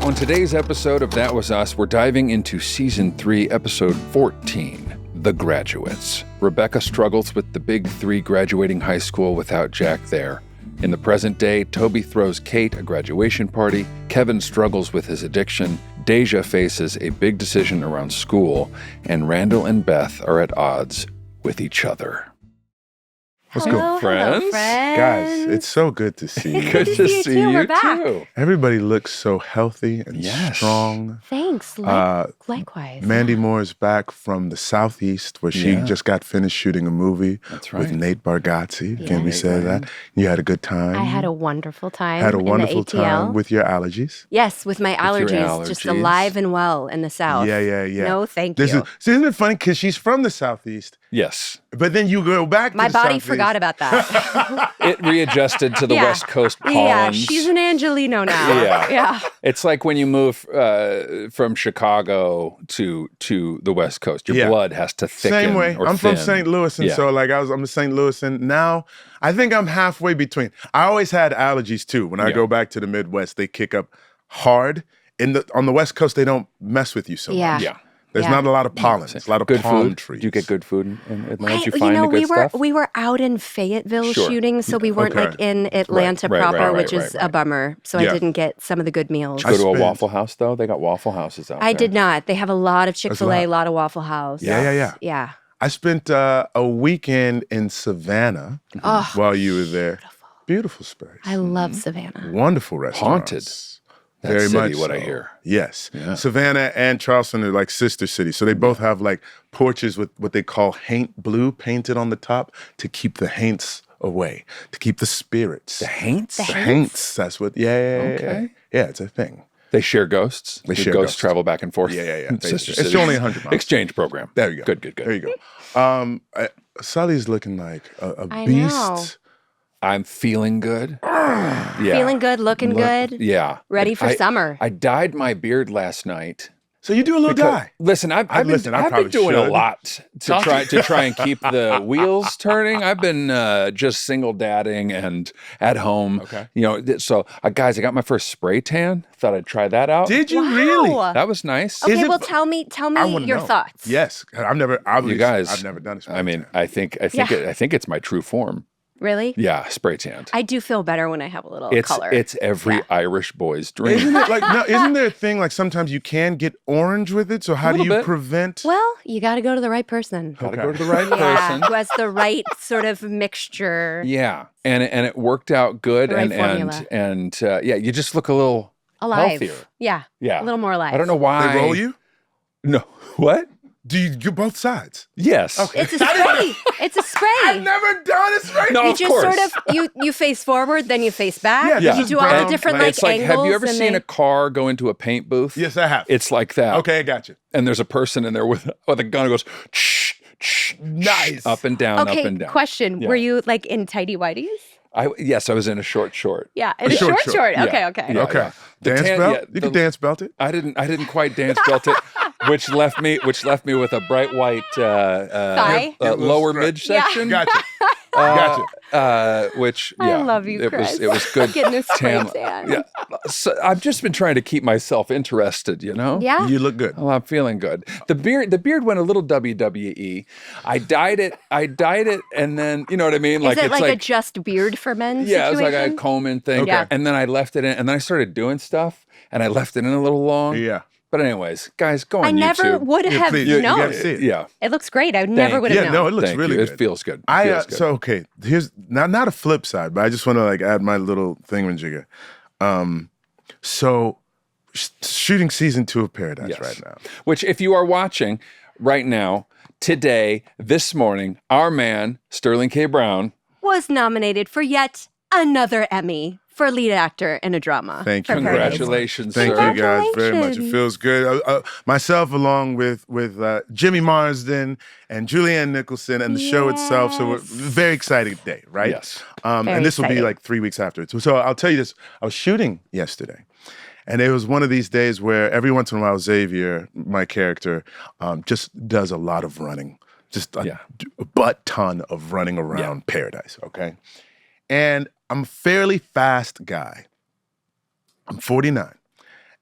On today's episode of That Was Us, we're diving into Season 3, Episode 14, The Graduates. Rebecca struggles with the big three graduating high school without Jack there. In the present day, Toby throws Kate a graduation party, Kevin struggles with his addiction, Deja faces a big decision around school, and Randall and Beth are at odds with each other. Let's Hello, go, friends. guys. It's so good to see you. Good to see you We're back. too. Everybody looks so healthy and Yes. strong. Thanks. Likewise. Mandy Moore is back from the Southeast, where she Yeah. just got finished shooting a movie That's with right. Nate Bargatze. Yeah. Can we say that? You had a good time. I had a wonderful time. Had a in the wonderful ATL. time with your allergies. Yes, with my With your allergies, just allergies. alive and well in the South. Yeah. No, thank This you. isn't it funny? Because she's from the Southeast, Yes. but then you go back to My the body Southeast. forgot about that. It readjusted to the Yeah. West Coast pollens. Yeah, she's an Angelino now. Yeah. It's like when you move from Chicago to the West Coast, your Yeah. blood has to thicken. Same way. Or I'm from thin. St. Louis, and Yeah. so I'm a St. Louis, and now I think I'm halfway between. I always had allergies too. When I Yeah. go back to the Midwest, they kick up hard. On the West Coast, they don't mess with you so Yeah. much. Yeah. There's Yeah. not a lot of pollen. There's a lot of Good palm food. trees. Do you get good food in Atlanta? Did you You find know, the good stuff? we were out in Fayetteville Sure. shooting, so we weren't Okay. like in Atlanta Right, proper, right, which right, is right. a bummer. So Yeah. I didn't get some of the good meals. Did you go to a spent- Waffle House, though? They got Waffle Houses out there. I did not. They have a lot of Chick-fil-A, a lot. lot of Waffle House. Yeah. Yeah. I spent a weekend in Savannah Oh, while you were there. Beautiful space. I love Savannah. Wonderful restaurants. Haunted. That Very city, much what I so. hear. Yes. Yeah. Savannah and Charleston are like sister cities. So they both have like porches with what they call haint blue painted on the top to keep the haints away, to keep the spirits. The Haints? The The haints. That's what, yeah. Okay. Yeah, it's a thing. They share ghosts? They Do share ghosts ghosts. travel back and forth? Yeah. Sister It's cities. only 100 miles. Exchange program. There you go. Good. There you go. Sully's looking like a I beast. know. I'm feeling good. Yeah. Feeling good, looking good, Yeah. ready for summer. I dyed my beard last night. So you do a little dye. Listen, I've been probably doing a should. lot to try and keep the wheels turning. I've been just single dadding and at home. Okay. You know, so guys, I got my first spray tan. Thought I'd try that out. Did you Wow. really? That was nice. Okay, Is it- well, tell me I wanna your know. thoughts. Yes. I've never done it. I mean, I think it's my true form. Really? Yeah, spray tanned. I do feel better when I have a little color. It's every Yeah. Irish boy's dream. Isn't it like no? Isn't there a thing like sometimes you can get orange with it? So how do Little you bit. prevent? Well, you got to go to the right person. Gotta Okay. go to the right Yeah, person. who has the right sort of mixture. Yeah, and it worked out good, The right and formula. yeah, you just look a little Alive. healthier. Yeah. Yeah, A little more alive. I don't know why They roll you? No, what? Do you do both sides? Yes. Okay. It's a spray. It's a spray. I've never done it right. No, you of just course. sort of you face forward, then you face back. Yeah, this You is do all brown, the different like- like It's like, angles. have you ever and seen they- a car go into a paint booth? Yes, I have. It's like that. Okay, I got you. And there's a person in there with a gun who goes, shh, shh, Nice. up and down, Okay, up and down. question. Yeah. Were you like in tighty whities? Yes, I was in a short. Yeah, in a short short. short. Okay, Yeah. okay. Yeah. Okay. Dance tan- belt? yeah, You the- can dance belt it. I didn't quite dance belt it, which left me with a bright white Thigh? lower Yeah. midsection. Gotcha. Gotcha. Which I yeah, love you, Chris. It was good. Getting a spray tan. tan. Yeah, so I've just been trying to keep myself interested. You know. Yeah. You look good. Well, I'm feeling good. The beard went a little WWE. I dyed it, and then you know what I mean. Is it it's like a just beard for men yeah, it was situation? like a comb-in thing. Okay. Yeah. And then I left it in, and then I started doing stuff, and I left it in a little long. Yeah. But anyways, guys, go on I never YouTube. would Yeah, have please. You known. gotta see it. Yeah. It looks great. I never would have Yeah, known. no, it looks Thank really you. good. It feels good. I Feels good. so okay. Here's not a flip side, but I just want to like add my little thingamajigger. So shooting season 2 of Paradise Yes. right now. Which, if you are watching right now, today, this morning, our man, Sterling K. Brown, Was nominated for yet another Emmy for lead actor in a drama. Thank you. for Paradise. congratulations, Thank sir. you guys very much. It Congratulations. feels good. Myself, along with Jimmy Marsden and Julianne Nicholson, and the show itself. So we're Yes. very excited day, right? Yes. And Very this will be exciting. like 3 weeks after it. So I'll tell you this: I was shooting yesterday, and it was one of these days where every once in a while Xavier, my character, just does a lot of running. just a butt ton of running around paradise, okay? And I'm a fairly fast guy. I'm 49.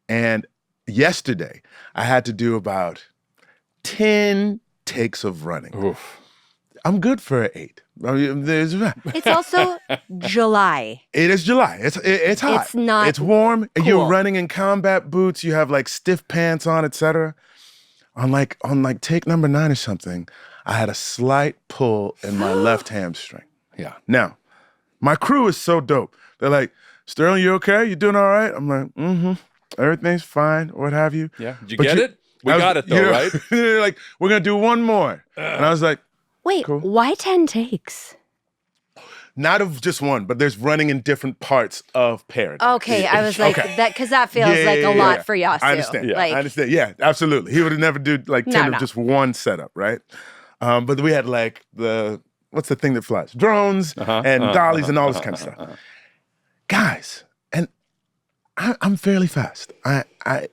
And yesterday, I had to do about 10 takes of running. Oof. I'm good for an 8. I mean, It's also July. it is July. It's hot. It's not It's warm. cool. You're running in combat boots. You have like stiff pants on, etc. On like take number 9 or something, I had a slight pull in my left hamstring. Yeah. Now, my crew is so dope. They're like, Sterling, you okay? You doing all right? I'm like, mm-hmm. Everything's fine, what have you. Yeah. Did you But get it? We got it though, right? They're like, we're going to do one more. And I was like, Wait, cool. why 10 takes? Not of just one, but there's running in different parts of paradise. Okay, I was like, Okay. that, because that feels like a lot for Yasu. I understand. Like, I understand. Yeah, absolutely. He would never do like 10 of just one setup, right? But we had like what's the thing that flies? Drones and dollies and all this kind of stuff. Guys, and I'm fairly fast. I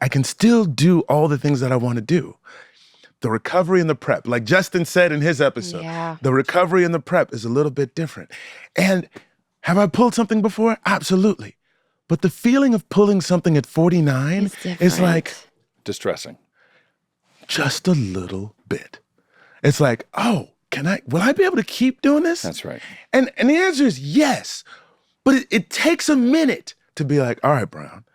can still do all the things that I want to do. The recovery and the prep, like Justin said in his episode, the recovery and the prep is a little bit different. And have I pulled something before? Absolutely. But the feeling of pulling something at 49 is like distressing. Just a little bit. It's like, oh, will I be able to keep doing this? That's right. And the answer is yes. But it takes a minute to be like, all right, Brown,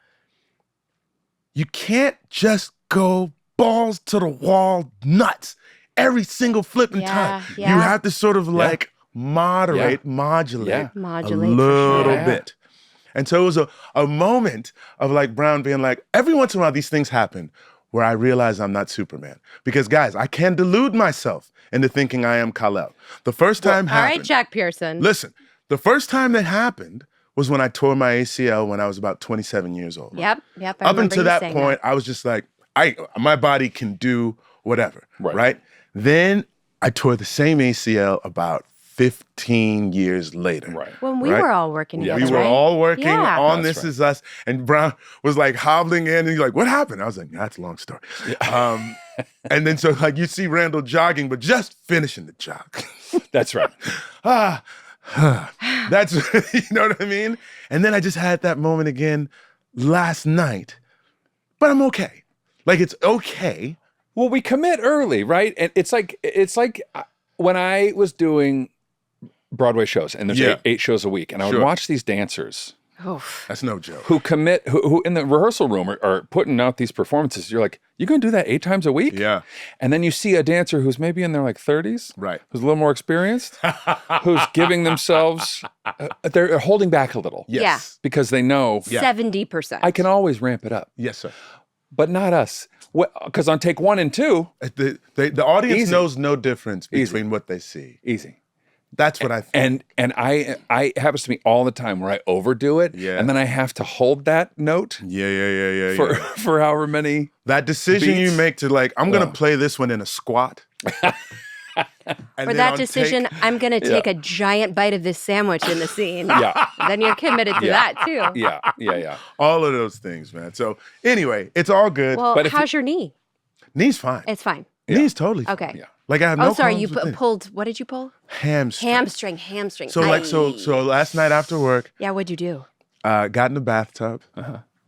you can't just go balls to the wall, nuts, every single flipping time. Yeah. You have to sort of like modulate a Modulate little bit. And so it was a moment of like Brown being like, every once in a while these things happen where I realize I'm not Superman. Because guys, I can delude myself into thinking I am Kal-El. The first time happened. All right, Jack Pearson. Listen, the first time that happened was when I tore my ACL when I was about 27 years old. Yep. Up until that point, I was just like, my body can do whatever, right? Then I tore the same ACL about 15 years later. Right. When we were all working together, We were all working on That's This Is Us, and Brown was like hobbling in, and he's like, what happened? I was like, that's a long story. And then so like you see Randall jogging, but just finishing the jog. That's right. That's, you know what I mean? And then I just had that moment again last night, but I'm okay. Like, it's okay. Well, we commit early, right? And it's like when I was doing Broadway shows, and there's eight shows a week, and I would watch these dancers. That's no joke. Who commit, who in the rehearsal room are putting out these performances. You're like, you're going to do that 8 times a week? Yeah. And then you see a dancer who's maybe in their like 30s, right? Who's a little more experienced, who's giving themselves, they're holding back a little. Yes. Because they know 70%. I can always ramp it up. Yes, sir. But not us. Because on take 1 and 2, the audience knows no difference between what they see. Easy. That's what I think. And I happens to me all the time where I overdo it, and then I have to hold that note. For however many. That decision beats. you make to like, I'm gonna play this one in a squat. For that decision, I'm going to take a giant bite of this sandwich in the scene. Then you're committed to that too. Yeah. All of those things, man. So anyway, it's all good. Well, but how's your knee? Knee's fine. It's fine. Knee's totally fine. Okay. Yeah. Like I have no sorry, you problems with it. pulled, what did you pull? Hamstring. Hamstring. So like, so last night after work. Yeah, what'd you do? Got in the bathtub.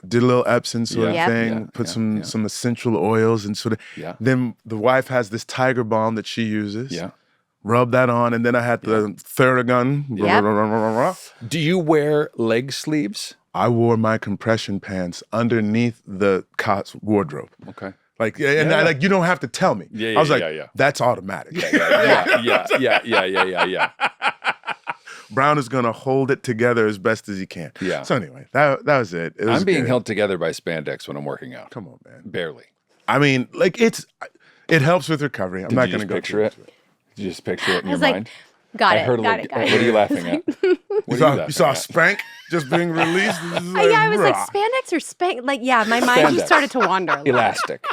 Did a little Epsom sort of thing, put some essential oils and sort of, then the wife has this tiger balm that she uses. Yeah. Rub that on, and then I had the Theragun. Yep. Do you wear leg sleeves? I wore my compression pants underneath the cot's wardrobe. Okay. Like, and I, like, you don't have to tell me. I was like, that's automatic. Yeah. Brown is going to hold it together as best as he can. Yeah. So anyway, that was it. I'm being held together by spandex when I'm working out. Come on, man. Barely. I mean, like, it helps with recovery. I'm not going to go picture it. Did you just picture it in your mind? Got I heard got it. What are you laughing at? You saw Spank just being released? I was like, spandex or spank? Like, my mind just started to wander. Elastic.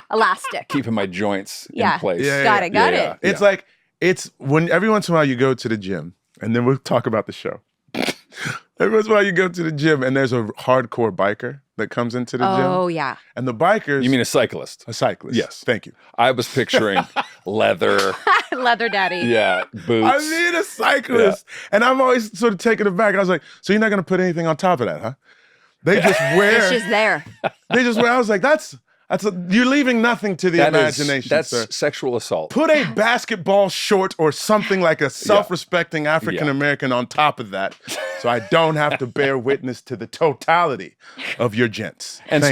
Keeping my joints in place. Got it. It's like, it's when every once in a while you go to the gym, and then we'll talk about the show. Every once in a while you go to the gym and there's a hardcore biker that comes into the gym. Oh, yeah. And the bikers... You mean a cyclist? A cyclist. Yes. Thank you. I was picturing leather. Leather daddy. Yeah, boots. I mean a cyclist. Yeah. And I'm always sort of taken aback. I was like, so you're not going to put anything on top of that, huh? They just wear... It's just there. They just wear... I was like, you're leaving nothing to the imagination, that's sir. Sexual assault. Put a basketball short or something like a self-respecting African-American on top of that so I don't have to bear witness to the totality of your gents. And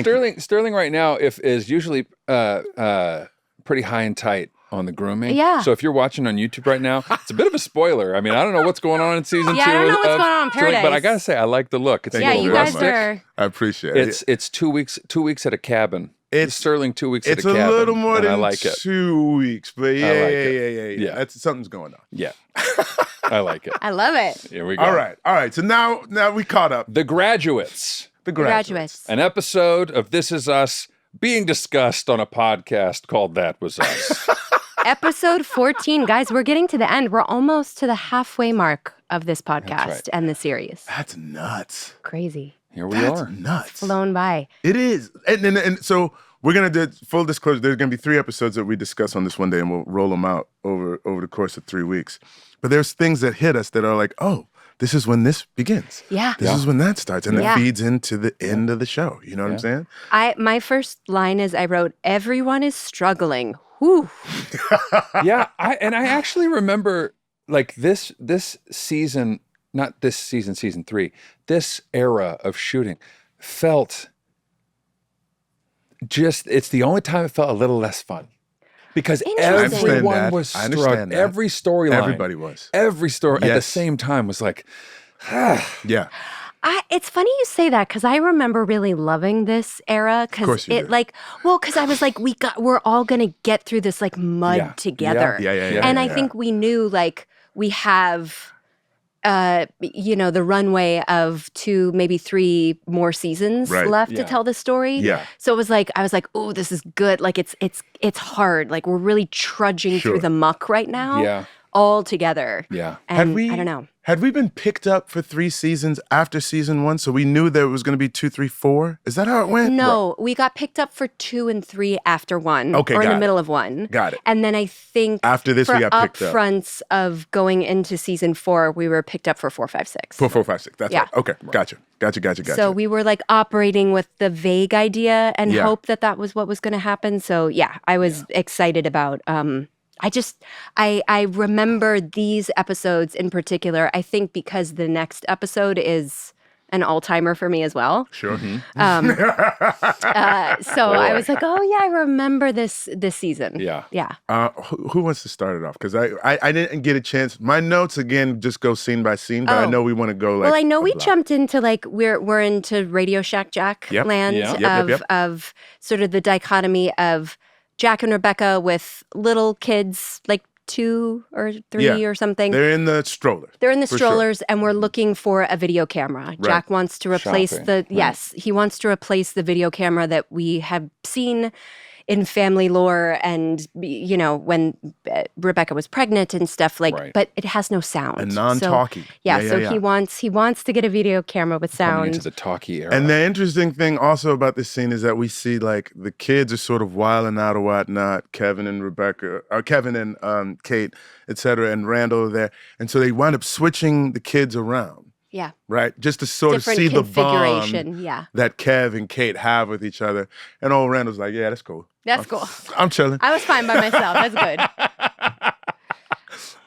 Sterling right now is usually pretty high and tight on the grooming. Yeah. So if you're watching on YouTube right now, it's a bit of a spoiler. I mean, I don't know what's going on in season 2. Yeah, I don't know what's going on in Paradise. But I gotta say, I like the look. It's a little you rustic. guys are... I appreciate it. It's 2 weeks at a cabin. It's Sterling 2 weeks at a It's cabin. a little more than I like 2 weeks, but yeah. That's something's going on. Yeah. I like it. I love it. Here we go. All right. So now we caught up. The Graduates. The Graduates. An episode of This Is Us being discussed on a podcast called That Was Us. Episode 14. Guys, we're getting to the end. We're almost to the halfway mark of this podcast and the series. That's nuts. Crazy. Here we are. That's nuts. Flown by. It is. And so we're going to do full disclosure. There's going to be 3 episodes that we discuss on this one day, and we'll roll them out over the course of 3 weeks. But there's things that hit us that are like, oh, this is when this begins. Yeah. This is when that starts. And it feeds into the end of the show. You know what I'm saying? My first line is I wrote, everyone is struggling. Whew. Yeah. I actually remember like this season, not this season 3, this era of shooting felt it's the only time it felt a little less fun. Because everyone was struggling. Every storyline. Everybody was. Every story at the same time was like, yeah. It's funny you say that because I remember really loving this era because because I was like, we're all gonna get through this like mud together. And I think we knew like we have the runway of 2, maybe 3 more seasons left to tell the story. Yeah. So it was like, I was like, oh, this is good. Like it's hard. Like we're really trudging through the muck right now. Yeah. All together. Yeah. And I don't know. Had we been picked up for 3 seasons after season 1, so we knew there was going to be 2, 3, 4? Is that how it went? No, we got picked up for 2 and 3 after 1. Okay, or in the middle of 1. Got it. And then I think after this we got picked up. upfronts of going into season 4, we were picked up for 4, 5, 6. 4, 5, 6. That's right. Okay, gotcha. So we were like operating with the vague idea and hope that was what was going to happen. So I was excited about. I remember these episodes in particular, I think because the next episode is an all-timer for me as well. Sure. So I was like, oh yeah, I remember this season. Yeah. Yeah. Who wants to start it off? Because I didn't get a chance. My notes, again, just go scene by scene, but I know we want to go like... Well, I know we jumped into like, we're into Radio Shack Jack land of sort of the dichotomy of Jack and Rebecca with little kids, like 2 or 3 or something. They're in the stroller. They're in the strollers, and we're looking for a video camera. Right. Jack wants to replace he wants to replace the video camera that we have seen in family lore and, when Rebecca was pregnant and stuff but it has no sound. And non-talkie. So he wants to get a video camera with sound. Coming into the talkie era. And the interesting thing also about this scene is that we see like the kids are sort of wilding out or whatnot. Kevin and Kate, etc., and Randall are there. And so they wind up switching the kids around. Yeah. Right? Just to sort of see the bond that Kev and Kate have with each other. And old Randall's like, yeah, that's cool. That's cool. I'm chilling. I was fine by myself. That's good.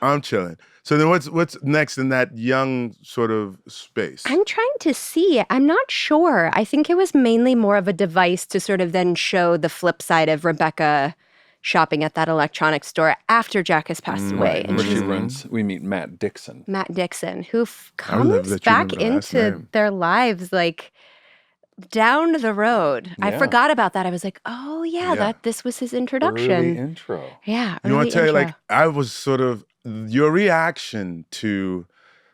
I'm chilling. So then what's next in that young sort of space? I'm trying to see. I'm not sure. I think it was mainly more of a device to sort of then show the flip side of Rebecca shopping at that electronics store after Jack has passed away. Where she runs, we meet Matt Dixon, who comes back into their lives like down the road. Yeah. I forgot about that. I was like, oh yeah, this was his introduction. Early intro. Yeah. You want to tell you, like, I was sort of your reaction to,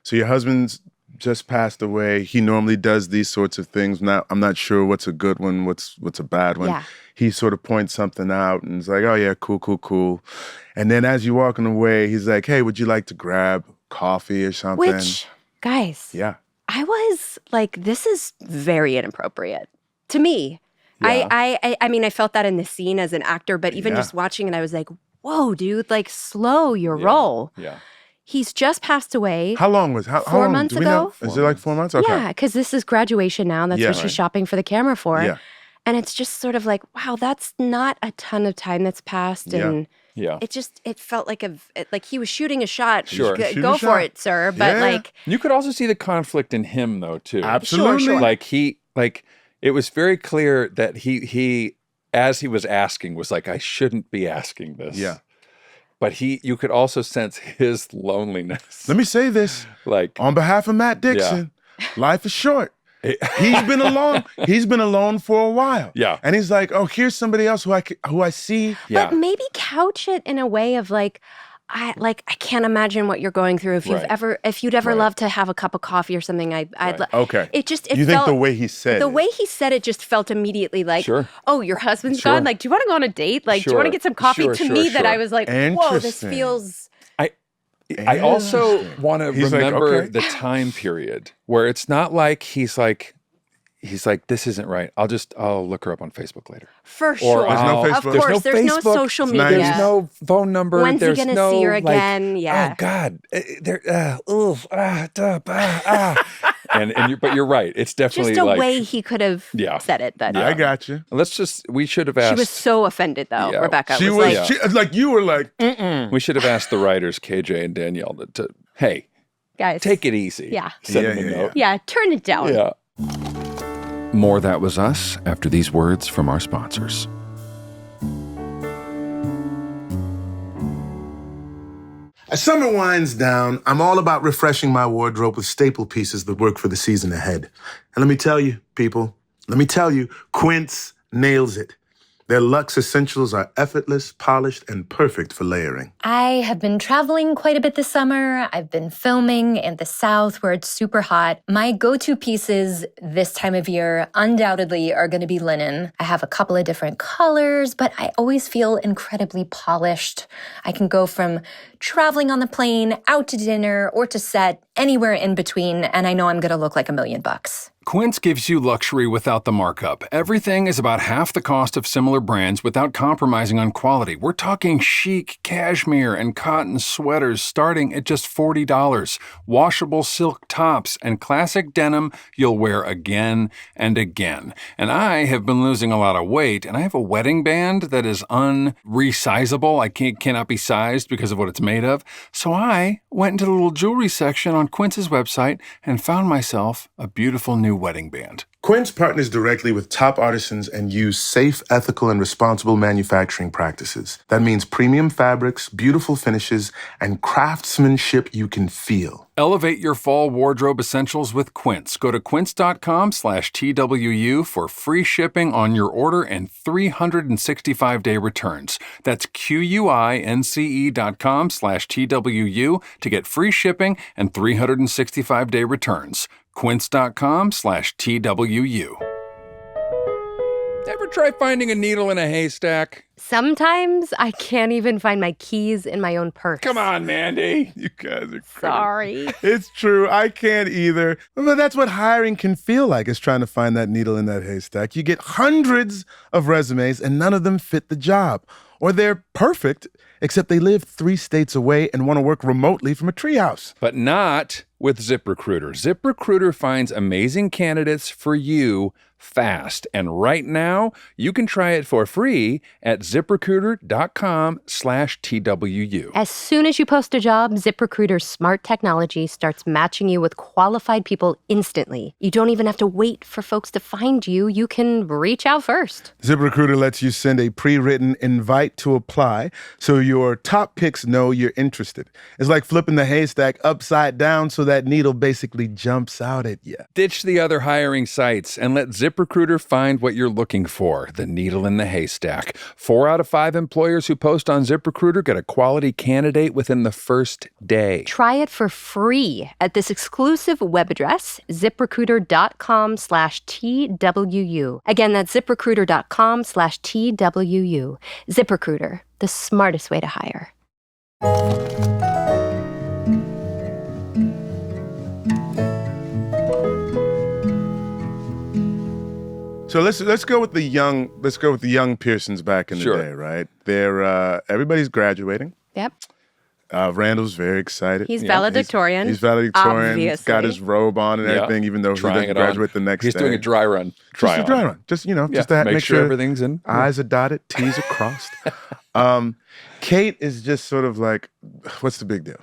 so your husband's just passed away. He normally does these sorts of things. Now I'm not sure what's a good one, what's a bad one. Yeah. He sort of points something out and is like, oh yeah, cool. And then as you're walking away, he's like, hey, would you like to grab coffee or something? Which, guys, I was like, this is very inappropriate. To me. Yeah. I mean, I felt that in the scene as an actor, but even just watching it, I was like, whoa, dude, like slow your roll. Yeah. He's just passed away. How long was how 4 long, months do we ago? know? Is it like 4 months? Okay. Yeah, because this is graduation now. And that's what she's shopping for the camera for. Yeah. And it's just sort of like, wow, that's not a ton of time that's passed. And it felt like like he was shooting a shot. Sure. Go for it, sir. But like, you could also see the conflict in him though too. Absolutely. Sure. Like it was very clear that he as he was asking was like, I shouldn't be asking this. Yeah. But you could also sense his loneliness. Let me say this. Like, on behalf of Matt Dixon, life is short. He's been alone. He's been alone for a while. Yeah. And he's like, oh, here's somebody else who I see. Yeah. But maybe couch it in a way of like, I can't imagine what you're going through. If you'd ever loved to have a cup of coffee or something, Okay. It you think the way he said the way he said it just felt immediately like, oh, your husband's gone. Like, do you want to go on a date? Like, do you want to get some coffee? To me, that I was like, whoa, this feels. I also want to remember the time period where it's not like he's like, this isn't right. I'll look her up on Facebook later. For sure. There's no Facebook. Of course, there's no social media. There's no phone number. When's he going to see her again? Yeah. Oh, God. But you're right. It's definitely just a way he could have said it. I got you. We should have asked. She was so offended, though, Rebecca. She was like, you were like, We should have asked the writers, KJ and Danielle, to hey, guys, take it easy. Yeah. Send them a note. Yeah, turn it down. Yeah. More That Was Us after these words from our sponsors. As summer winds down, I'm all about refreshing my wardrobe with staple pieces that work for the season ahead. And let me tell you, people, Quince nails it. Their luxe essentials are effortless, polished, and perfect for layering. I have been traveling quite a bit this summer. I've been filming in the South where it's super hot. My go-to pieces this time of year undoubtedly are going to be linen. I have a couple of different colors, but I always feel incredibly polished. I can go from traveling on the plane, out to dinner, or to set, anywhere in between, and I know I'm going to look like $1,000,000. Quince gives you luxury without the markup. Everything is about half the cost of similar brands without compromising on quality. We're talking chic cashmere and cotton sweaters starting at just $40, washable silk tops, and classic denim you'll wear again and again. And I have been losing a lot of weight, and I have a wedding band that is unresizable. I cannot be sized because of what it's made of. So I went into the little jewelry section on Quince's website and found myself a beautiful new wedding band. Quince partners directly with top artisans and use safe, ethical, and responsible manufacturing practices. That means premium fabrics, beautiful finishes, and craftsmanship you can feel. Elevate your fall wardrobe essentials with Quince. Go to quince.com/TWU for free shipping on your order and 365-day returns. That's QUINCE.com/TWU to get free shipping and 365-day returns. Quince.com/TWU. Ever try finding a needle in a haystack? Sometimes I can't even find my keys in my own purse. Come on, Mandy. You guys are crazy. Sorry. It's true. I can't either. But that's what hiring can feel like, is trying to find that needle in that haystack. You get hundreds of resumes and none of them fit the job. Or they're perfect, except they live 3 states away and want to work remotely from a treehouse. But not with ZipRecruiter. ZipRecruiter finds amazing candidates for you fast. And right now, you can try it for free at ZipRecruiter.com/TWU. As soon as you post a job, ZipRecruiter's smart technology starts matching you with qualified people instantly. You don't even have to wait for folks to find you. You can reach out first. ZipRecruiter lets you send a pre-written invite to apply so your top picks know you're interested. It's like flipping the haystack upside down so that needle basically jumps out at you. Ditch the other hiring sites and let ZipRecruiter find what you're looking for, the needle in the haystack. 4 out of 5 employers who post on ZipRecruiter get a quality candidate within the first day. Try it for free at this exclusive web address, ZipRecruiter.com/TWU. Again, that's ZipRecruiter.com/TWU. ZipRecruiter, the smartest way to hire. So let's go with the young. Let's go with the young Pearsons back in the day, right? They're everybody's graduating. Yep. Randall's very excited. He's valedictorian. He's valedictorian. Obviously. He's got his robe on and everything, even though he doesn't graduate the next day. He's doing a dry run. Just a dry run. Just to make sure everything's in. I's are dotted, T's are crossed. Kate is just sort of like, what's the big deal?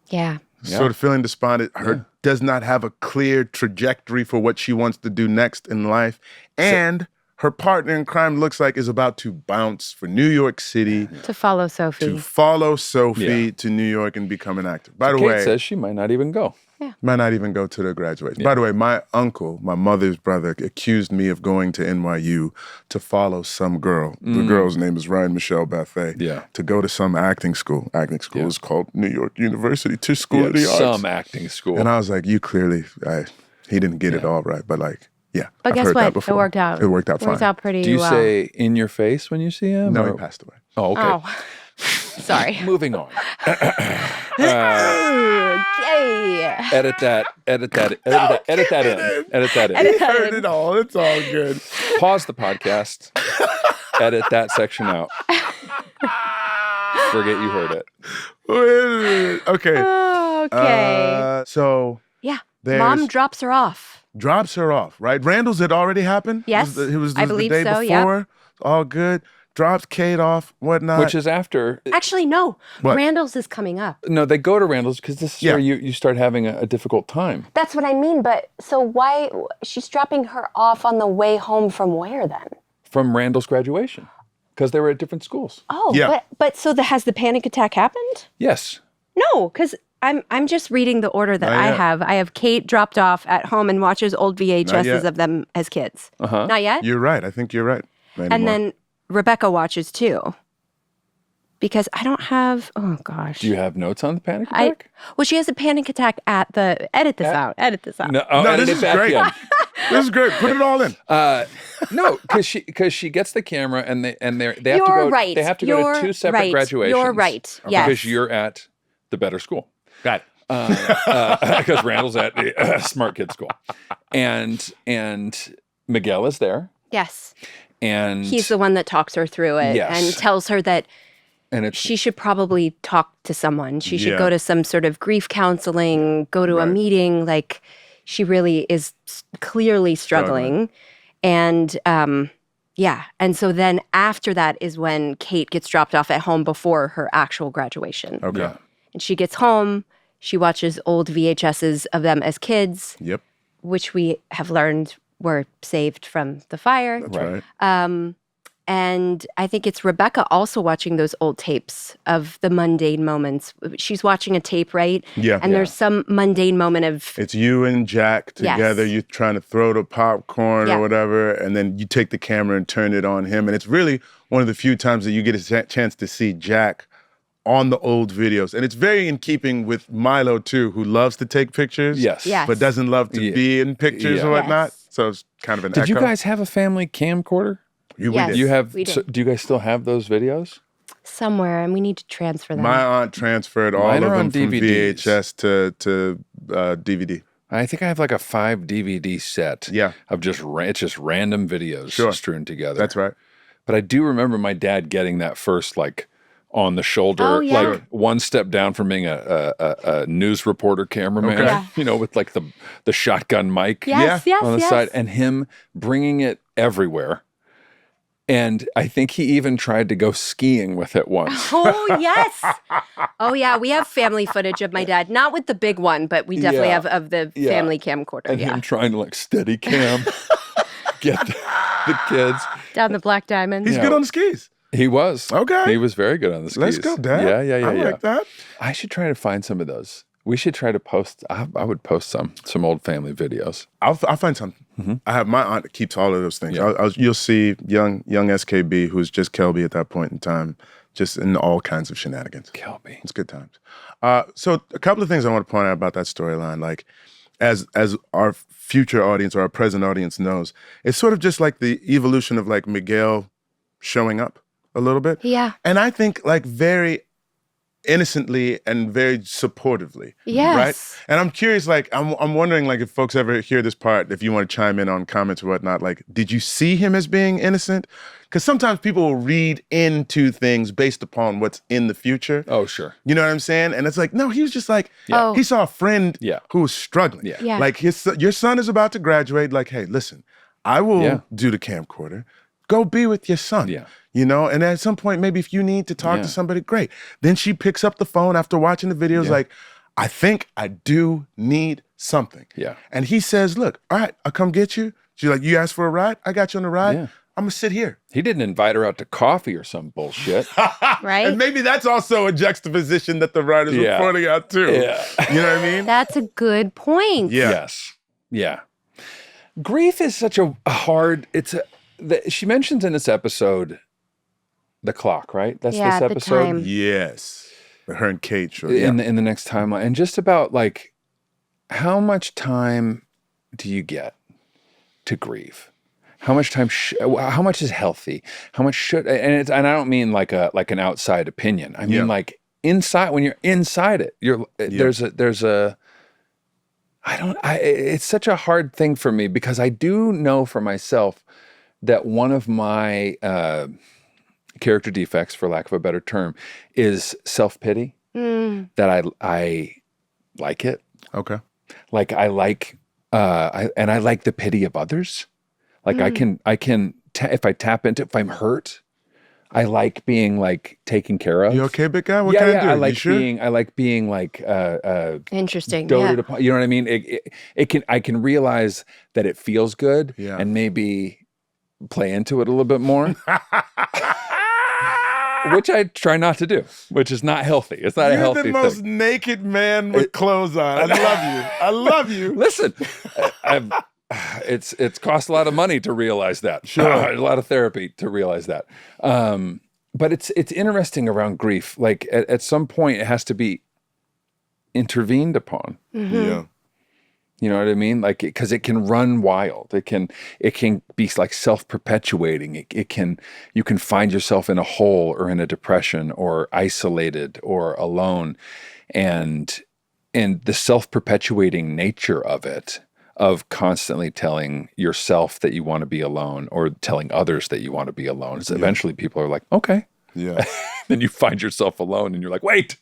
Yeah. Sort of feeling despondent. Does not have a clear trajectory for what she wants to do next in life. And her partner in crime looks like is about to bounce for New York City. To follow Sophie. To New York and become an actor. By the way, Kate says she might not even go. Yeah. Might not even go to the graduation. By the way, my uncle, my mother's brother, accused me of going to NYU to follow some girl. The girl's name is Ryan Michelle Bethea. Yeah. To go to some acting school. Acting school is called New York University School of the Arts. Some acting school. And I was like, you clearly, he didn't get it all right. But like, yeah. But I've guess heard what? that before. It worked out. It worked out fine. It worked out pretty well. Do you say in your face when you see him? No, he passed away. Oh, okay. Oh. Sorry. Moving on. Okay. Edit that in. He heard it all. It's all good. Pause the podcast. Edit that section out. Forget you heard it. Okay. Okay. So yeah. Mom drops her off. Right? Randall's had already happened? Yes. It was I the believe day so, before. yeah. All good. Drops Kate off, whatnot. Which is after. Actually, no. What? Randall's is coming up. No, they go to Randall's because this is where you start having a difficult time. That's what I mean. But so why she's dropping her off on the way home from where then? From Randall's graduation. Because they were at different schools. Oh, Yeah. but so has the panic attack happened? Yes. No, because I'm just reading the order that I have. I have Kate dropped off at home and watches old VHSs of them as kids. Uh-huh. Not yet? You're right. I think you're right. Mandy And Moore. then Rebecca watches too. Because I don't have, oh gosh. Do you have notes on the panic attack? Well, she has a panic attack at the, edit this out. No, this is great. This is great. Put it all in. No, because she gets the camera and they have to go. Right. They have to go to two separate graduations. You're right. Yes. Because you're at the better school. Got it. Because Randall's at the smart kid school, and Miguel is there. Yes. And he's the one that talks her through it and tells her that she should probably talk to someone. She should go to some sort of grief counseling, go to a meeting. Like, she really is clearly struggling. And, and so then after that is when Kate gets dropped off at home before her actual graduation. Okay. Yeah. And she gets home. She watches old VHSs of them as kids. Yep. Which we have learned were saved from the fire. That's right. And I think it's Rebecca also watching those old tapes of the mundane moments. She's watching a tape, right? Yeah. And there's some mundane moment of... It's you and Jack together. Yes. You're trying to throw the popcorn or whatever, and then you take the camera and turn it on him. And it's really one of the few times that you get a chance to see Jack on the old videos. And it's very in keeping with Milo, too, who loves to take pictures. Yes. But doesn't love to be in pictures or whatnot. Yes. So it's kind of an Did echo. you guys have a family camcorder? We Yes. did. We did. Do you guys still have those videos? Somewhere, and we need to transfer them. My aunt transferred all Mine of are them on from DVDs. VHS to DVD. I think I have like a 5 DVD set. Yeah. Of just it's just random videos strewn together. That's right. But I do remember my dad getting that first like on the shoulder, like one step down from being a news reporter cameraman, with like the shotgun mic yes, on the side, and him bringing it everywhere. And I think he even tried to go skiing with it once. Oh, yes. Oh, yeah. We have family footage of my dad. Not with the big one, but we definitely have of the family camcorder. And him trying to like steady cam, get the kids. Down the Black Diamond. He's good on the skis. He was. Okay. He was very good on the skis. Let's go, Dad. Yeah. I like that. I should try to find some of those. We should try to post. I would post some old family videos. I'll find some. Mm-hmm. I have my aunt that keeps all of those things. Yeah. You'll see young SKB, who's just Kelby at that point in time, just in all kinds of shenanigans. Kelby. It's good times. So a couple of things I want to point out about that storyline, like as our future audience or our present audience knows, it's sort of just like the evolution of like Miguel showing up a little bit. Yeah. And I think like very innocently and very supportively. Yes. Right? And I'm curious, like, I'm wondering, like, if folks ever hear this part, if you want to chime in on comments or whatnot, like, did you see him as being innocent? Because sometimes people will read into things based upon what's in the future. Oh, sure. You know what I'm saying? And it's like, no, he was just like, he saw a friend who was struggling. Yeah. Like, your son is about to graduate. Like, hey, listen, I will do the camcorder. Go be with your son. Yeah. You know, and at some point, maybe if you need to talk to somebody, great. Then she picks up the phone after watching the videos, like, I think I do need something. Yeah. And he says, look, all right, I'll come get you. She's like, you asked for a ride? I got you on the ride. Yeah. I'm going to sit here. He didn't invite her out to coffee or some bullshit. Right? And maybe that's also a juxtaposition that the writers were pointing out too. Yeah. You know what I mean? That's a good point. Yeah. Yes. Yeah. Grief is such a hard, she mentions in this episode the clock, right? That's this episode? The time. Yes. Her and Kate. In the next timeline. And just about like, how much time do you get to grieve? How much time? How much is healthy? How much should? And I don't mean like an outside opinion. I mean like inside. When you're inside it, there's a. It's such a hard thing for me because I do know for myself that one of my character defects, for lack of a better term, is self-pity. That I like it. Okay. Like I like, I like the pity of others. Like I can, if I tap into, if I'm hurt, I like being like taken care of. You okay, big guy? What can I do? I like being like, interesting. doted upon. You know what I mean? I can realize that it feels good and maybe play into it a little bit more. Which I try not to do, which is not healthy. It's not a healthy thing. You're the most naked man with clothes on. I love you. I love you. Listen, it's cost a lot of money to realize that. Sure. A lot of therapy to realize that. But it's interesting around grief. Like at some point it has to be intervened upon. Mm-hmm. Yeah. You know what I mean? Like, because it can run wild. It can be like self-perpetuating. You can find yourself in a hole or in a depression or isolated or alone. And the self-perpetuating nature of it, of constantly telling yourself that you want to be alone or telling others that you want to be alone, is eventually people are like, okay. Yeah. Then you find yourself alone and you're like, wait.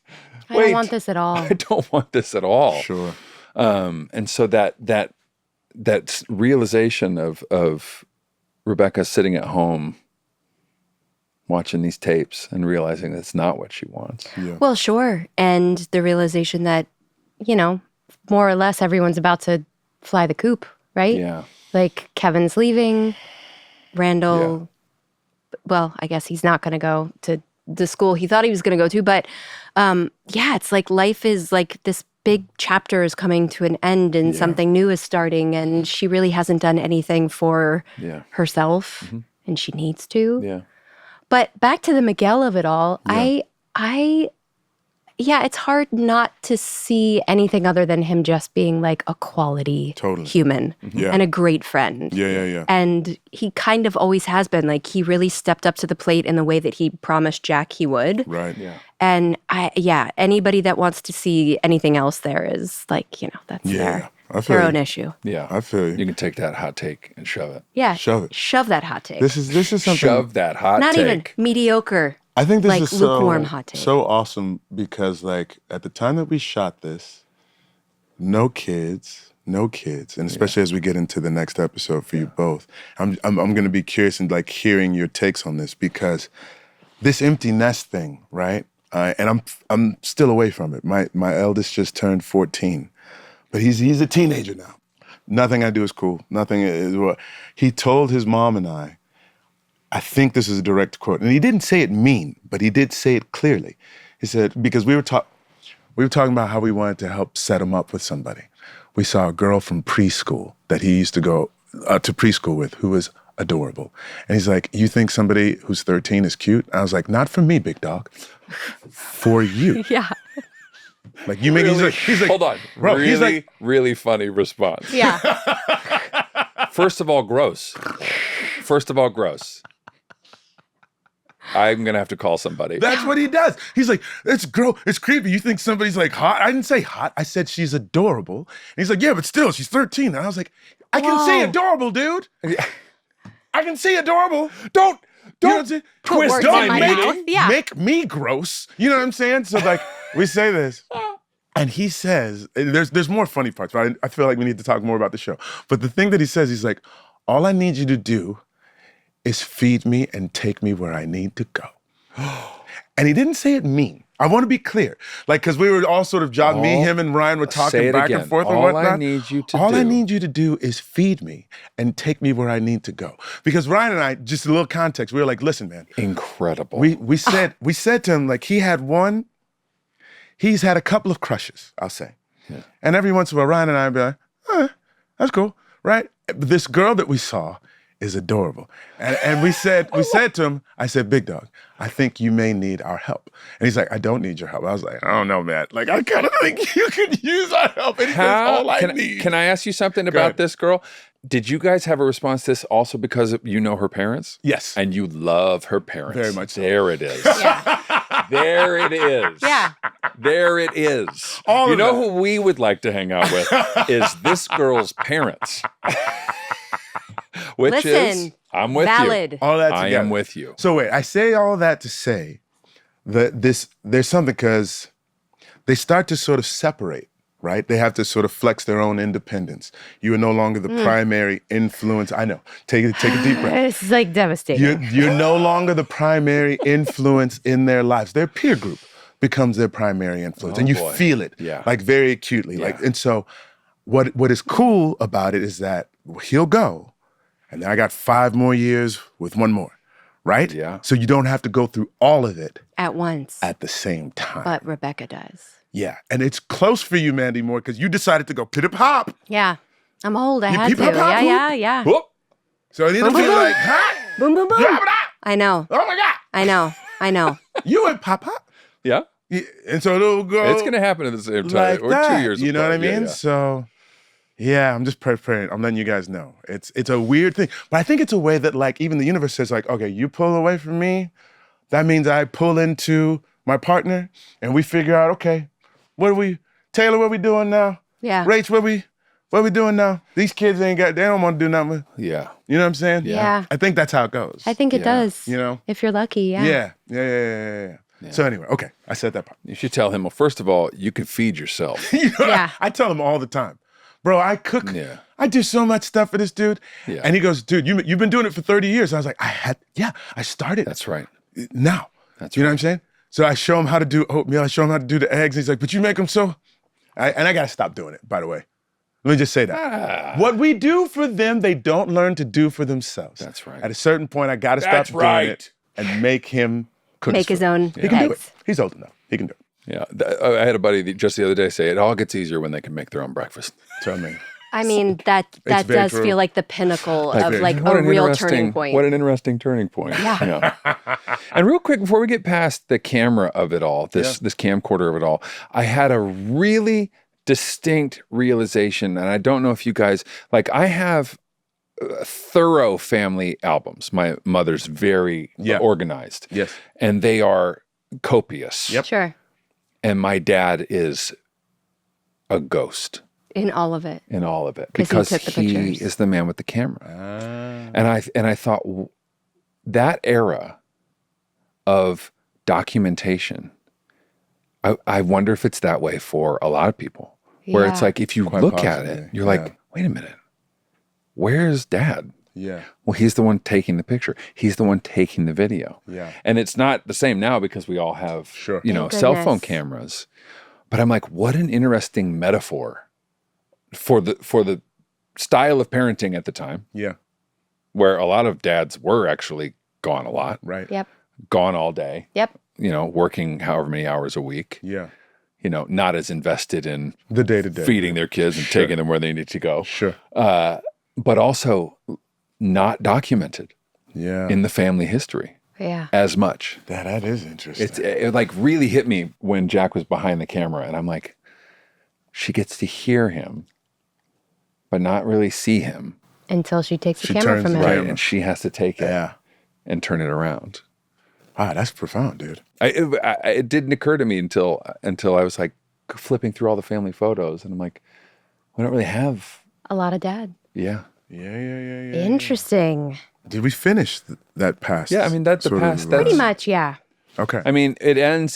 I don't want this at all. I don't want this at all. Sure. And so that realization of Rebecca sitting at home watching these tapes and realizing that's not what she wants. Yeah. Well, sure. And the realization that, more or less everyone's about to fly the coop, right? Yeah. Like Kevin's leaving, Randall, well, I guess he's not going to go to the school he thought he was going to go to. But it's like life is like this big chapter is coming to an end and something new is starting. And she really hasn't done anything for herself and she needs to. Yeah. But back to the Miguel of it all, it's hard not to see anything other than him just being like a quality human and a great friend. Yeah. And he kind of always has been. Like, he really stepped up to the plate in the way that he promised Jack he would. Right. Yeah. And anybody that wants to see anything else there is like, that's their own issue. Yeah. I feel you. You can take that hot take and shove it. Yeah. Shove it. Shove that hot take. This is something. Shove that hot Not take. Not even mediocre. I think this is lukewarm hot take. So awesome because like at the time that we shot this, no kids, and especially as we get into the next episode for you both, I'm going to be curious and like hearing your takes on this because this empty nest thing, right? And I'm still away from it. My eldest just turned 14, but he's a teenager now. Nothing I do is cool. Nothing is what he told his mom and I think this is a direct quote. And he didn't say it mean, but he did say it clearly. He said, because we were talking about how we wanted to help set him up with somebody. We saw a girl from preschool that he used to go to preschool with who was adorable. And he's like, you think somebody who's 13 is cute? I was like, not for me, big dog. For you. Yeah. Like, you make, really, he's like, hold on. Bro, really, he's like, really funny response. Yeah. First of all, gross. I'm going to have to call somebody. That's what he does. He's like, it's creepy. You think somebody's like hot? I didn't say hot. I said she's adorable. And he's like, yeah, but still, she's 13. And I was like, I can say adorable, dude. I can say adorable. Don't twist my meaning. Yeah. Make me gross. You know what I'm saying? So like, we say this. And he says, there's more funny parts, but I feel like we need to talk more about the show. But the thing that he says, he's like, all I need you to do is feed me and take me where I need to go. And he didn't say it mean. I want to be clear. Like, because we were all sort of him and Ryan were talking back and forth and whatnot. All I need you to do is feed me and take me where I need to go. Because Ryan and I, just a little context, we were like, listen, man. Incredible. We said to him, like, he's had a couple of crushes, I'll say. Yeah. And every once in a while, Ryan and I would be like, that's cool, right? But this girl that we saw is adorable. And we said to him, I said, big dog, I think you may need our help. And he's like, I don't need your help. I was like, I don't know, man. Like, I kind of think you could use our help. And he says, all I need. Can I ask you something about this girl? Did you guys have a response to this also because you know her parents? Yes. And you love her parents. Very much so. There it is. Yeah. There it is. Yeah. There it is. You know who we would like to hang out with is this girl's parents. Which is, I'm with valid. you. All that together. I am with you. So wait, I say all that to say that there's something, because they start to sort of separate, right? They have to sort of flex their own independence. You are no longer the primary influence. I know. Take a deep breath. It's like devastating. You're no longer the primary influence in their lives. Their peer group becomes their primary influence. And you feel it like very acutely. Yeah. Like, and so what is cool about it is that he'll go, and then I got 5 more years with 1 more, right? Yeah. So you don't have to go through all of it At once. at the same time. But Rebecca does. Yeah. And it's close for you, Mandy Moore, because you decided to go pit-hop. Yeah. I'm old. I had to. peep-hop, Yeah. Whoop. So it didn't feel like, hot. Boom, boom, boom. Drop-a-da. I know. Oh, my God. I know. You went pop-pop. Yeah. And so it'll go. It's going to happen at the same time. Like We're that. 2 years You know apart. what I mean? Yeah. So, yeah, I'm just preparing. I'm letting you guys know. It's a weird thing. But I think it's a way that, like, even the universe says, like, okay, you pull away from me. That means I pull into my partner, and we figure out, okay, Taylor, what we doing now? Yeah. Rach, what we doing now? These kids they don't want to do nothing. Yeah. You know what I'm saying? Yeah. I think that's how it goes. I think it does. You know? If you're lucky, yeah. Yeah. So anyway, okay, I said that part. You should tell him, well, first of all, you can feed yourself. Yeah. I tell him all the time, bro, I cook. Yeah. I do so much stuff for this dude. Yeah. And he goes, dude, you've been doing it for 30 years. And I was like, I started. That's right. Now. That's you know what I'm saying? So I show him how to do oatmeal. I show him how to do the eggs. He's like, but you make them so. And I got to stop doing it, by the way. Let me just say that. What we do for them, they don't learn to do for themselves. That's right. At a certain point, I got to stop doing it and make him cook Make his own He can do it. eggs. He's old enough. He can do it. Yeah. I had a buddy just the other day say it all gets easier when they can make their own breakfast. Tell me. I mean, that very does true. feel like the pinnacle of like What a an real interesting- turning point. What an interesting turning point. Yeah. And real quick, before we get past the camera of it all, this camcorder of it all, I had a really distinct realization, and I don't know if you guys, like, I have thorough family albums. My mother's very organized. Yes. And they are copious. Yep. Sure. And my dad is a ghost. In all of it. In all of it. 'Cause Because he took the he pictures. is the man with the camera. And I thought that era of documentation, I wonder if it's that way for a lot of people. Where it's like, if you look at it, you're like, wait a minute, where's dad? Yeah. Well, he's the one taking the picture. He's the one taking the video. Yeah. And it's not the same now because we all have, Thank cell phone goodness. cameras. But I'm like, what an interesting metaphor for the style of parenting at the time, Yeah. where a lot of dads were actually gone a lot, Right. Yep. gone all day, Yep. working however many hours a week, Yeah. not as invested in The day-to-day. feeding their kids and taking them where they need to go. Sure. But also not documented Yeah. in the family history Yeah. as much. That is interesting. It like really hit me when Jack was behind the camera, and I'm like, she gets to hear him, but not really see him. Until she takes the She camera turns from him. the Right. camera. And she has to take it Yeah. and turn it around. That's profound, dude. It didn't occur to me until I was like flipping through all the family photos, and I'm like, we don't really have a lot of dad. Yeah. Yeah. Interesting. Did we finish that past? Yeah, I mean that's the past. Pretty much, yeah. Okay. I mean, it ends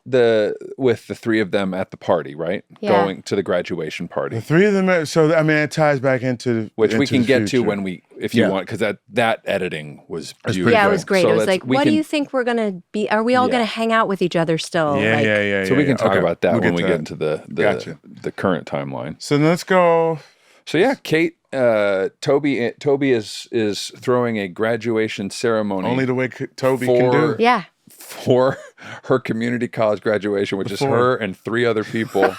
with the three of them at the party, right? Yeah. Going to the graduation party. The three of them. So I mean, it ties back into which we can get to when if you Yeah. want, because that editing was pretty beautiful. Yeah, it was great. So it was like, what do you think we're gonna be? Are we all gonna hang out with each other still? Yeah. So we can talk about that when we get into Gotcha. the current timeline. So let's go. So yeah, Kate, Toby is throwing a graduation ceremony. Only the way Toby can do. Yeah. For her community college graduation, which is her and three other people.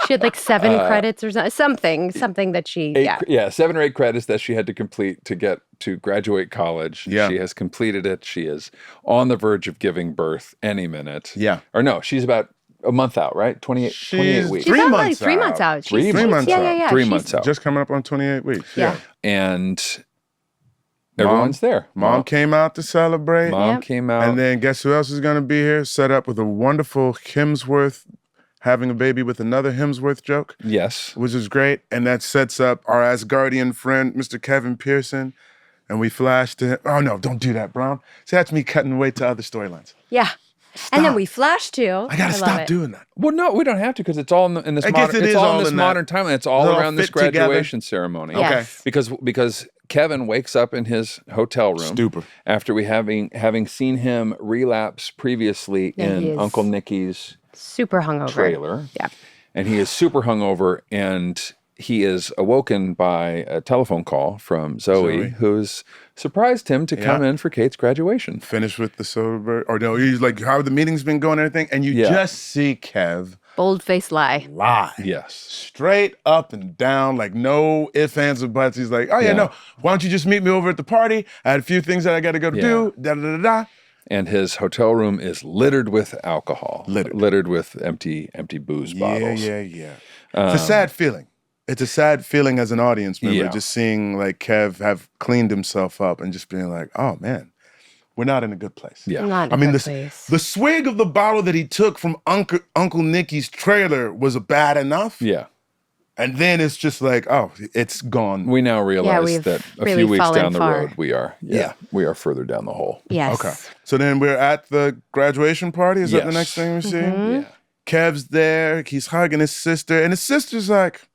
She had like 7 credits or something that she, 7 or 8 credits that she had to complete to get to graduate college. Yeah. She has completed it. She is on the verge of giving birth any minute. Yeah. Or no, she's about a month out, right? 28 weeks. She's 3 about months like 3 months out. out. 3 months out. Yeah. 3 months out. Just coming up on 28 weeks. Yeah. And everyone's there. Mom came out to celebrate. Mom came out. And then guess who else is going to be here? Set up with a wonderful Hemsworth having a baby with another Hemsworth joke. Yes. Which is great. And that sets up our Asgardian friend, Mr. Kevin Pearson. And we flash to him. Oh, no, don't do that, Brown. See, that's me cutting away to other storylines. Yeah. Stop. And then we flash too. I got to stop doing that. Well, no, we don't have to because it's all in this I guess modern. it It's is all all in this in modern that. timeline. It's all It'll around this fit together. graduation ceremony. Yes. Because Kevin wakes up in his hotel room Stupid. after having seen him relapse previously in Uncle Nicky's super hungover trailer. Yeah. And he is super hungover, and he is awoken by a telephone call from Zoe. Who's surprised him to come in for Kate's graduation. Finish with the sober, or no, he's like, how the meeting's been going and everything. And you just see Kev bold-faced lie. Yes. Straight up and down, like no ifs, ands, or buts. He's like, oh yeah, no, why don't you just meet me over at the party? I had a few things that I got to go do, da-da-da-da. And his hotel room is littered with alcohol. Littered with empty booze bottles. Yeah. It's a sad feeling. It's a sad feeling as an audience member, just seeing like Kev have cleaned himself up and just being like, oh man, we're not in a good place. Yeah. Not in a good place. The swig of the bottle that he took from Uncle Nicky's trailer was bad enough. Yeah. And then it's just like, oh, it's gone. We now realize that a few weeks down the far. road, we are further down the hole. Yes. Okay. So then we're at the graduation party. Is that the next thing we see? Yeah. Kev's there. He's hugging his sister. And his sister's like,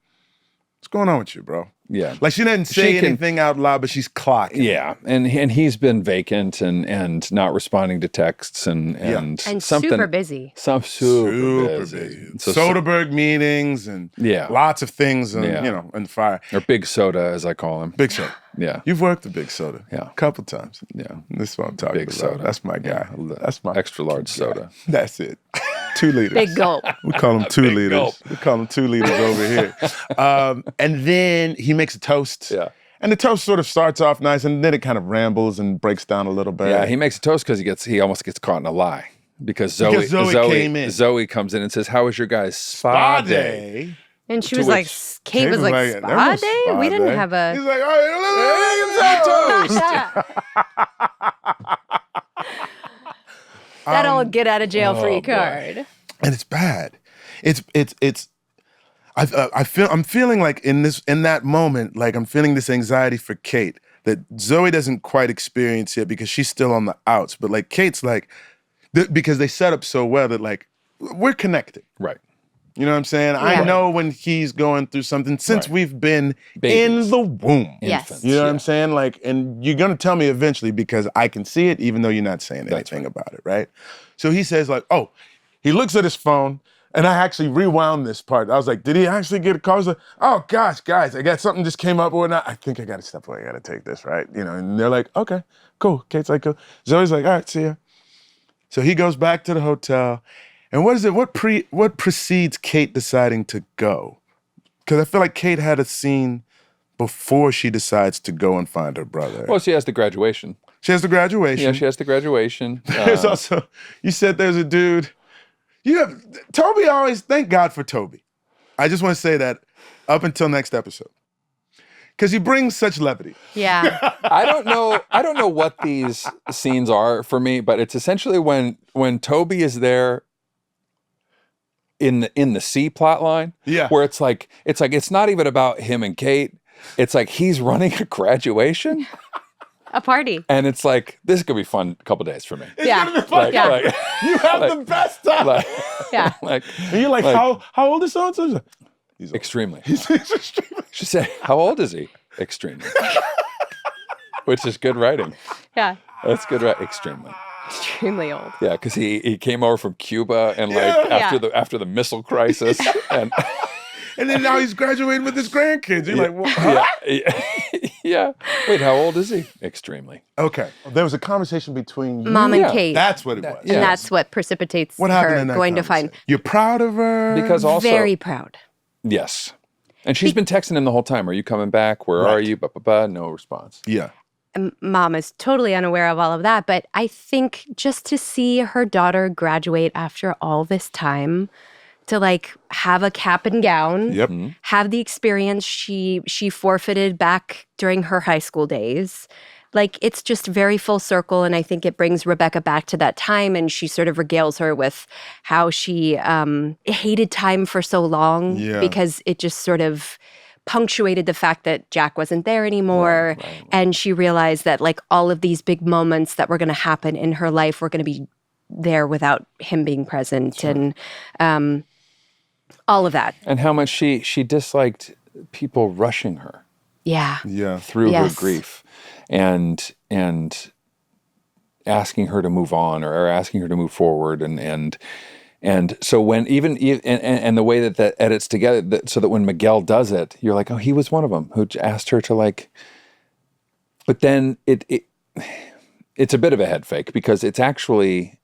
what's going on with you, bro? Yeah. Like she didn't say anything out loud, but she's clocking. Yeah. And he's been vacant and not responding to texts and something. Super busy. Super busy. So Soderbergh meetings and lots of things and fire. Or Big Soda, as I call him. Big Soda. Yeah. You've worked the Big Soda. Yeah. A couple times. Yeah. This is what I'm talking Big about. Soda. That's my guy. That's my extra large soda. That's it. 2 liters. Big gulp. We call them 2 liters. Gulp. We call them 2 liters over here. And then he makes a toast. Yeah. And the toast sort of starts off nice, and then it kind of rambles and breaks down a little bit. Yeah, he makes a toast because he almost gets caught in a lie. Because Zoe came in. Zoe comes in and says, "How was your guys' spa day?" And she was like, Kate was like, spa day? We didn't have a... He's like, oh, toast. That old get out of jail free card. And it's bad. I'm feeling like in that moment, like I'm feeling this anxiety for Kate that Zoe doesn't quite experience yet because she's still on the outs. But like Kate's like, because they set up so well that like we're connected. Right. You know what I'm saying? Yeah. I know when he's going through something since we've been in the womb. Yes. You know what I'm saying? Like, and you're going to tell me eventually because I can see it even though you're not saying anything about it, right? So he says like, oh, he looks at his phone. And I actually rewound this part. I was like, did he actually get a call? I was like, oh gosh, guys, I got something just came up or not. I think I got to step away. I got to take this, right? You know, and they're like, okay, cool. Kate's like, cool. Zoe's like, all right, see ya. So he goes back to the hotel. And what is it? What precedes Kate deciding to go? Because I feel like Kate had a scene before she decides to go and find her brother. Well, she has the graduation. She has the graduation. Yeah, she has the graduation. There's also, you said there's a dude. Toby always, thank God for Toby. I just want to say that up until next episode. because he brings such levity. Yeah. I don't know what these scenes are for me, but it's essentially when Toby is there in the C plot line, where it's not even about him and Kate. It's like he's running a graduation. A party. And it's like, this is going to be fun a couple days for me. It's going to be fun. You have the best time. And you're like, how old is so-and-so? He's extremely. He's extremely. She said, how old is he? Extremely. Which is good writing. Yeah. That's good writing. Extremely. Extremely old. Yeah, because he came over from Cuba and after the missile crisis. And then now he's graduating with his grandkids. You're like, what? Huh? Yeah. Wait, how old is he? Extremely. Okay. There was a conversation between you. Mom and Kate. That's what it was. And that's what precipitates her going to find. You're proud of her? Because also. Very proud. Yes. And she's been texting him the whole time. Are you coming back? Where are you? No response. Yeah. And Mom is totally unaware of all of that. But I think just to see her daughter graduate after all this time, to like have a cap and gown, have the experience she forfeited back during her high school days. Like, it's just very full circle, and I think it brings Rebecca back to that time, and she sort of regales her with how she hated time for so long because it just sort of punctuated the fact that Jack wasn't there anymore, right. And she realized that like all of these big moments that were going to happen in her life were going to be there without him being present, and all of that. And how much she disliked people rushing her. Through her grief. And asking her to move on or asking her to move forward, and so when and the way that edits together, so that when Miguel does it, you're like, oh, he was one of them who asked her to like. But then it's a bit of a head fake, because it's actually,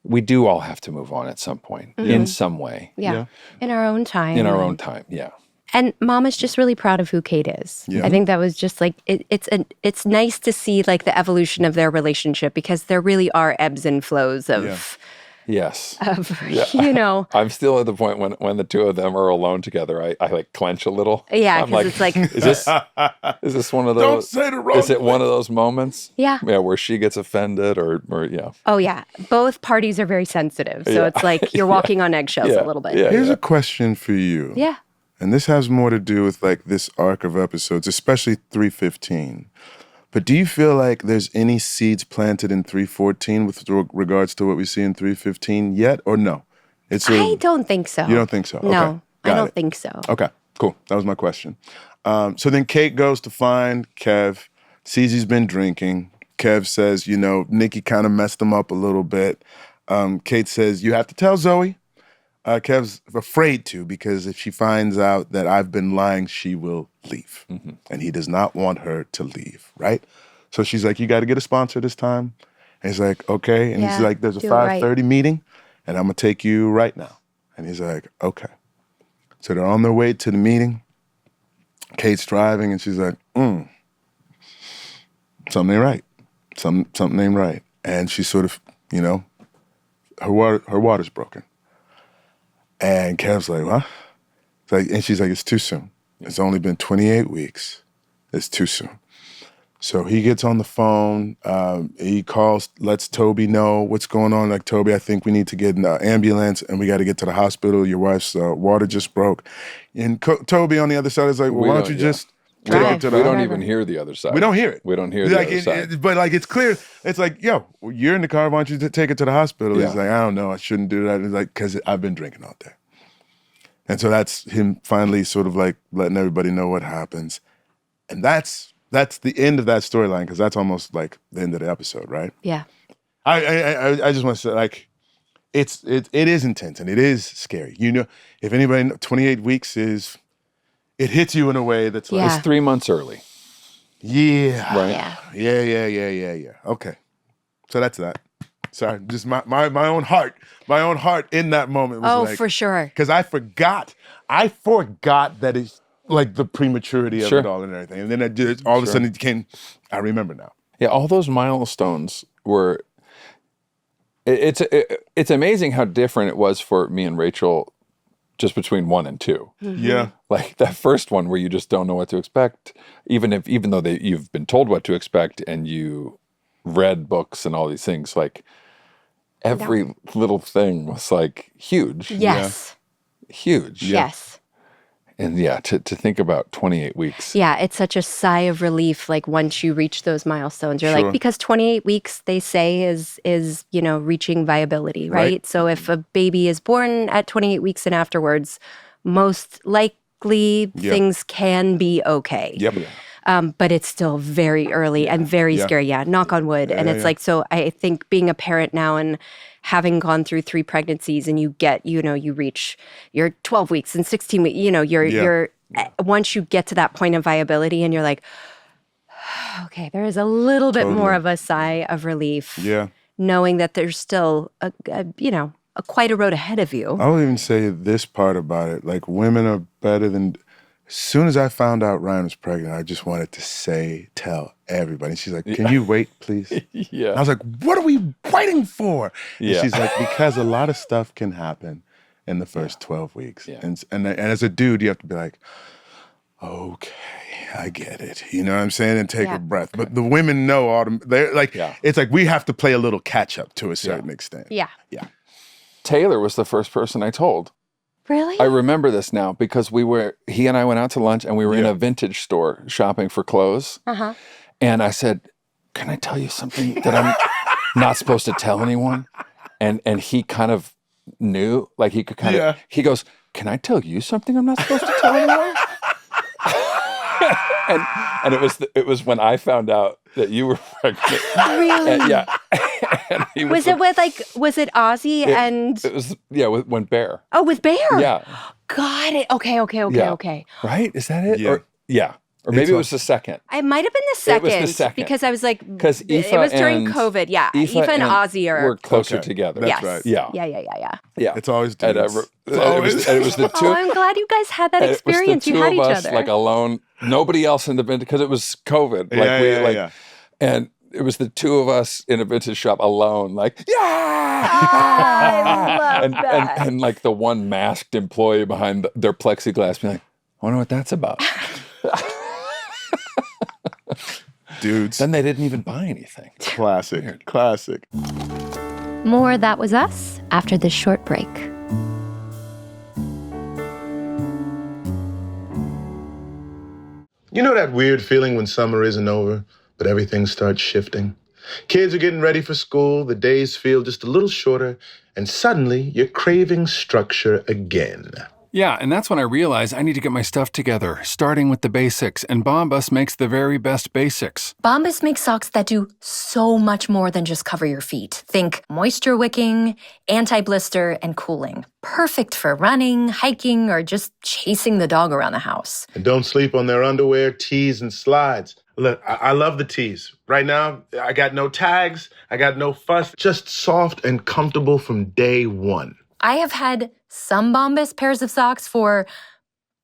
we do all have to move on at some point in some way. Yeah, in our own time. Yeah. And Mom is just really proud of who Kate is. Yeah. I think that was just like, it's nice to see like the evolution of their relationship, because there really are ebbs and flows of, you know. I'm still at the point when the two of them are alone together, I like clench a little. Yeah, because it's like, is this one of those? Don't say the wrong Is it one of those moments? Yeah, where she gets offended or yeah. Oh yeah, both parties are very sensitive, so it's like you're walking on eggshells a little bit. Here's a question for you. Yeah. And this has more to do with like this arc of episodes, especially 315. But do you feel like there's any seeds planted in 314 with regards to what we see in 315 yet, or no? I don't think so. You don't think so? No, okay. I don't think so. Okay, cool. That was my question. So then Kate goes to find Kev, sees he's been drinking. Kev says, you know, Nikki kind of messed him up a little bit. Kate says, you have to tell Zoe. Kev's afraid to, because if she finds out that I've been lying, she will leave. Mm-hmm. And he does not want her to leave, right? So she's like, you got to get a sponsor this time. And he's like, okay. And he's like, there's a 5:30 meeting, and I'm going to take you right now. And he's like, okay. So they're on their way to the meeting. Kate's driving, and she's like, something ain't right. Something ain't right. And she sort of, you know, her water's broken. And Kev's like, what? It's like, and she's like, it's too soon. It's only been 28 weeks. It's too soon. So he gets on the phone. He calls, lets Toby know what's going on. Like, Toby, I think we need to get an ambulance, and we got to get to the hospital. Your wife's water just broke. And Toby on the other side is like, well, why don't you just take it to the... We don't even hear the other side. We don't hear it. We don't hear the other side. But like, it's clear. It's like, yo, you're in the car. Why don't you take it to the hospital? Yeah. He's like, I don't know. I shouldn't do that. It's like, because I've been drinking all day. And so that's him finally sort of like letting everybody know what happens. And that's the end of that storyline, because that's almost like the end of the episode, right? Yeah. I just want to say, like, it is intense and it is scary. You know, if anybody, 28 weeks is... It hits you in a way that's like... It's 3 months early. Yeah. Right? Yeah. Okay. So that's that. Sorry, just my own heart in that moment was like... for sure. Because I forgot that it's like the prematurity of it all and everything. And then all of a sudden it came... I remember now. Yeah, all those milestones were... It's amazing how different it was for me and Rachel just between 1 and 2. Yeah. Like that first one where you just don't know what to expect, even though you've been told what to expect and you read books and all these things, like every little thing was like huge. Yes. Yeah. Huge. Yes. And to think about 28 weeks. Yeah, it's such a sigh of relief, like once you reach those milestones. You're like, because 28 weeks, they say, is reaching viability, right? So if a baby is born at 28 weeks and afterwards, most likely things can be okay. Yep. But it's still very early and very scary. Yeah, knock on wood. And it's like, so I think being a parent now and having gone through 3 pregnancies and you get, you reach your 12 weeks and 16 weeks, you're once you get to that point of viability and you're like, okay, there is a little bit more of a sigh of relief. Yeah. Knowing that there's still quite a road ahead of you. I'll even say this part about it. Like, women are better than... As soon as I found out Ryan was pregnant, I just wanted to tell everybody. And she's like, can you wait, please? Yeah. And I was like, what are we waiting for? And Yeah. she's like, because a lot of stuff can happen in the first 12 weeks. Yeah. And as a dude, you have to be like, okay, I get it. You know what I'm saying? And take a breath. But the women know they're like, it's like we have to play a little catch up to a certain extent. Yeah. Yeah. Taylor was the first person I told. Really? I remember this now because he and I went out to lunch and we were in a vintage store shopping for clothes. Uh-huh. And I said, can I tell you something that I'm not supposed to tell anyone? And he kind of knew, like he could kind of, he goes, can I tell you something I'm not supposed to tell anyone? and it was when I found out that you were pregnant. Really? And he was it Ozzy and... It was, with Bear. Oh, with Bear? Yeah. Got it. Okay. Right? Is that it? Yeah. Or maybe it was the second. It might have been the second. It was the second. Because I was like... Because it was during COVID. Yeah. Aoife and Ozzy were closer together. That's right. Yeah. Yeah. It's always dudes. And it was the two... Oh, I'm glad you guys had that experience. It was the two You had of each us, other. like alone. Nobody else in the vintage, because it was COVID. And it was the two of us in a vintage shop alone, like, I love that. And like the one masked employee behind their plexiglass being like, I wonder what that's about. Dudes. Then they didn't even buy anything. Classic. Weird. Classic. More That Was Us after this short break. You know that weird feeling when summer isn't over, but everything starts shifting? Kids are getting ready for school, the days feel just a little shorter, and suddenly you're craving structure again. Yeah, and that's when I realized I need to get my stuff together, starting with the basics, and Bombas makes the very best basics. Bombas makes socks that do so much more than just cover your feet. Think moisture wicking, anti-blister, and cooling. Perfect for running, hiking, or just chasing the dog around the house. And don't sleep on their underwear, tees, and slides. Look, I love the tees. Right now, I got no tags, I got no fuss, just soft and comfortable from day one. I have had some Bombas pairs of socks for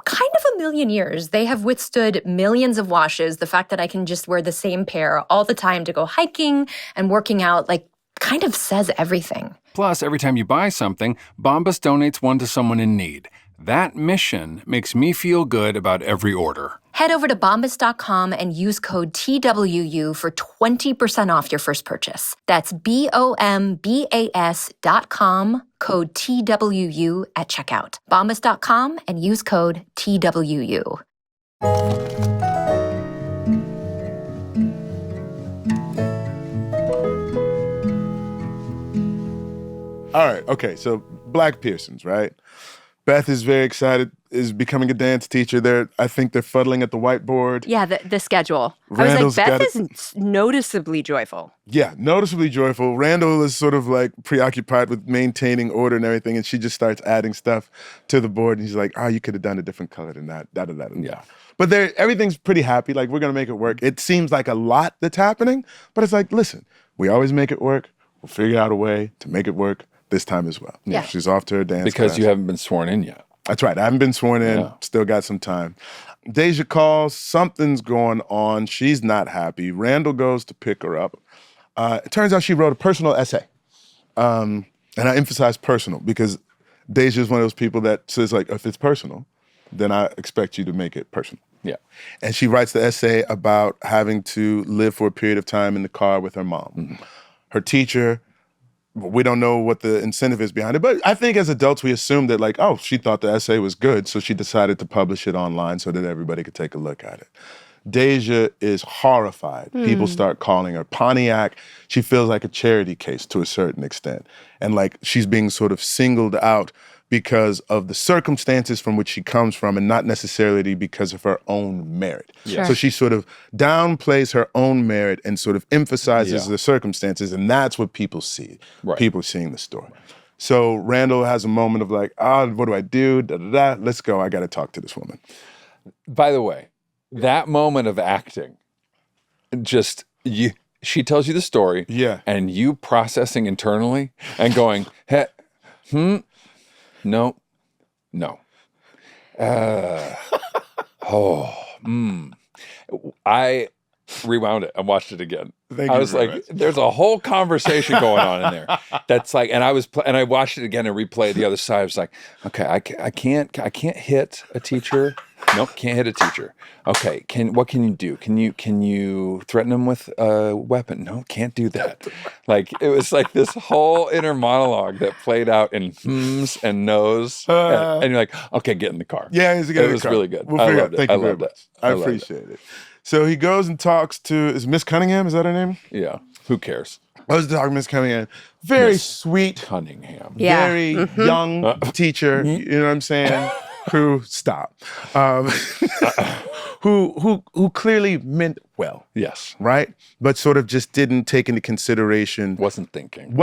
kind of a million years. They have withstood millions of washes. The fact that I can just wear the same pair all the time to go hiking and working out, kind of says everything. Plus, every time you buy something, Bombas donates one to someone in need. That mission makes me feel good about every order. Head over to bombas.com and use code TWU for 20% off your first purchase. That's BOMBAS.com, code TWU at checkout. Bombas.com and use code TWU. All right. Okay. So Black Pearsons, right? Beth is very excited, is becoming a dance teacher. I think they're fuddling at the whiteboard. Yeah, the schedule. Randall's I was like, Beth is noticeably joyful. Yeah, noticeably joyful. Randall is sort of like preoccupied with maintaining order and everything, and she just starts adding stuff to the board. And he's like, you could have done a different color than that. Yeah. But everything's pretty happy. Like, we're going to make it work. It seems like a lot that's happening, but it's like, listen, we always make it work. We'll figure out a way to make it work this time as well. Yeah. She's off to her dance Because class. you haven't been sworn in yet. That's right. I haven't been sworn in. Yeah. Still got some time. Deja calls. Something's going on. She's not happy. Randall goes to pick her up. It turns out she wrote a personal essay. And I emphasize personal because Deja's one of those people that says, like, if it's personal, then I expect you to make it personal. Yeah. And she writes the essay about having to live for a period of time in the car with her mom. Mm-hmm. Her teacher, we don't know what the incentive is behind it, but I think as adults we assume that, like, oh, she thought the essay was good, so she decided to publish it online so that everybody could take a look at it. Deja is horrified. People start calling her Pontiac. She feels like a charity case to a certain extent. And like she's being sort of singled out because of the circumstances from which she comes from and not necessarily because of her own merit. Yeah. Sure. So she sort of downplays her own merit and sort of emphasizes the circumstances, and that's what people see. Right. People seeing the story. So Randall has a moment of like, what do I do? Da-da-da. Let's go. I got to talk to this woman. By the way, that moment of acting, she tells you the story, and you processing internally and going, no. I rewound it and watched it again. I was like, there's a whole conversation going on in there. That's like, and I watched it again and replayed the other side. I was like, okay, I can't hit a teacher. Nope, can't hit a teacher. Okay, what can you do? Can you threaten them with a weapon? No, can't do that. Like it was like this whole inner monologue that played out in hms and no's, and you're like, okay, get in the car. Yeah, it was really good. We'll figure it out. Thank you very much. I appreciate it. So he goes and talks to, is Miss Cunningham? Is that her name? Yeah. Who cares? I was talking to Miss Cunningham. Very sweet. Cunningham. Yeah. Very young teacher. You know what I'm saying? Who who clearly meant well. Yes. Right? But sort of just didn't take into consideration. Wasn't thinking.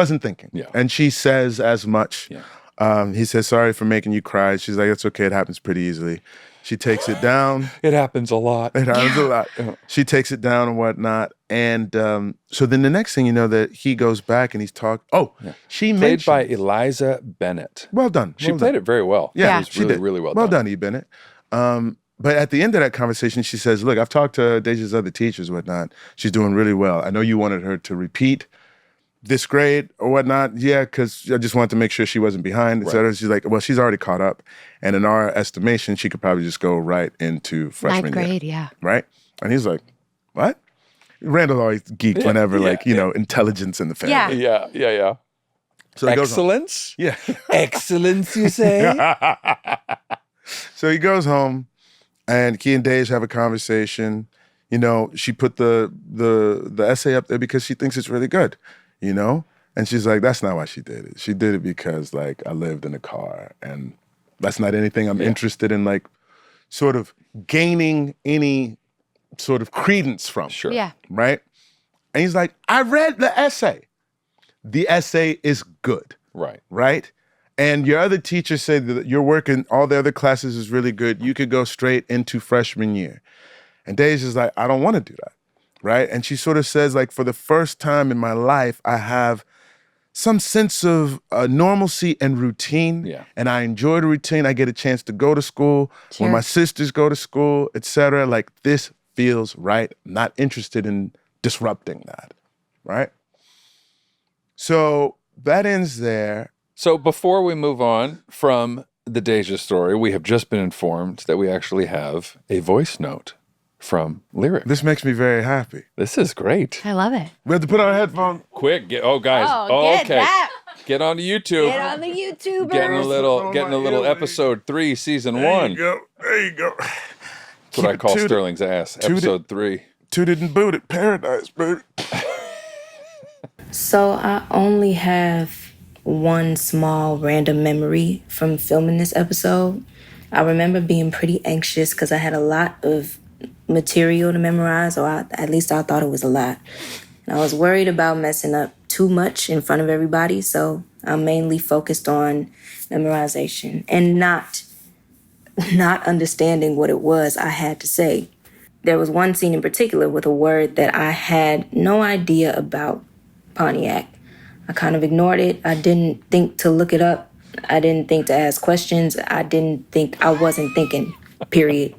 Yeah. And she says as much. Yeah. He says, sorry for making you cry. She's like, it's okay. It happens pretty easily. She takes it down. It happens a lot. She takes it down and whatnot. And so then the next thing you know that he goes back and he's talking. She played by Eliza Bennett. Well done. She played it very well. Yeah, she did. Really well done. Well done, E. Bennett. But at the end of that conversation, she says, look, I've talked to Deja's other teachers and whatnot. She's doing really well. I know you wanted her to repeat this grade or whatnot. Yeah, because I just wanted to make sure she wasn't behind, et cetera. She's like, well, she's already caught up. And in our estimation, she could probably just go right into freshman year. 9th grade, yeah. Right? And he's like, what? Randall always geeked whenever, intelligence in the family. Yeah. So excellence? Yeah. Excellence, you say? So he goes home, and Key and Deja have a conversation. You know, she put the essay up there because she thinks it's really good, you know? And she's like, that's not why she did it. She did it because, like, I lived in a car, and that's not anything I'm interested in, like, sort of gaining any sort of credence from. Sure. Yeah. Right? And he's like, I read the essay. The essay is good. Right. Right? And your other teachers say that your work in all the other classes is really good. You could go straight into freshman year. And Deja's like, I don't want to do that. Right? And she sort of says, like, for the first time in my life, I have some sense of normalcy and routine. Yeah. And I enjoy the routine. I get a chance to go to school when my sisters go to school, et cetera. Like, this feels right. I'm not interested in disrupting that. Right? So that ends there. So before we move on from the Deja story, we have just been informed that we actually have a voice note from Lyric. This makes me very happy. This is great. I love it. We have to put on our headphones. Quick, guys. Get okay. that. Get on the YouTube. Get on the YouTubers. Getting a little episode 3, season 1. There you go. That's what I call Sterling's ass. Episode 3. Tooted and booted. Paradise, baby. So I only have one small random memory from filming this episode. I remember being pretty anxious because I had a lot of material to memorize, or at least I thought it was a lot. And I was worried about messing up too much in front of everybody, so I mainly focused on memorization and not understanding what it was I had to say. There was one scene in particular with a word that I had no idea about, Pontiac. I kind of ignored it. I didn't think to look it up. I didn't think to ask questions. I wasn't thinking, period.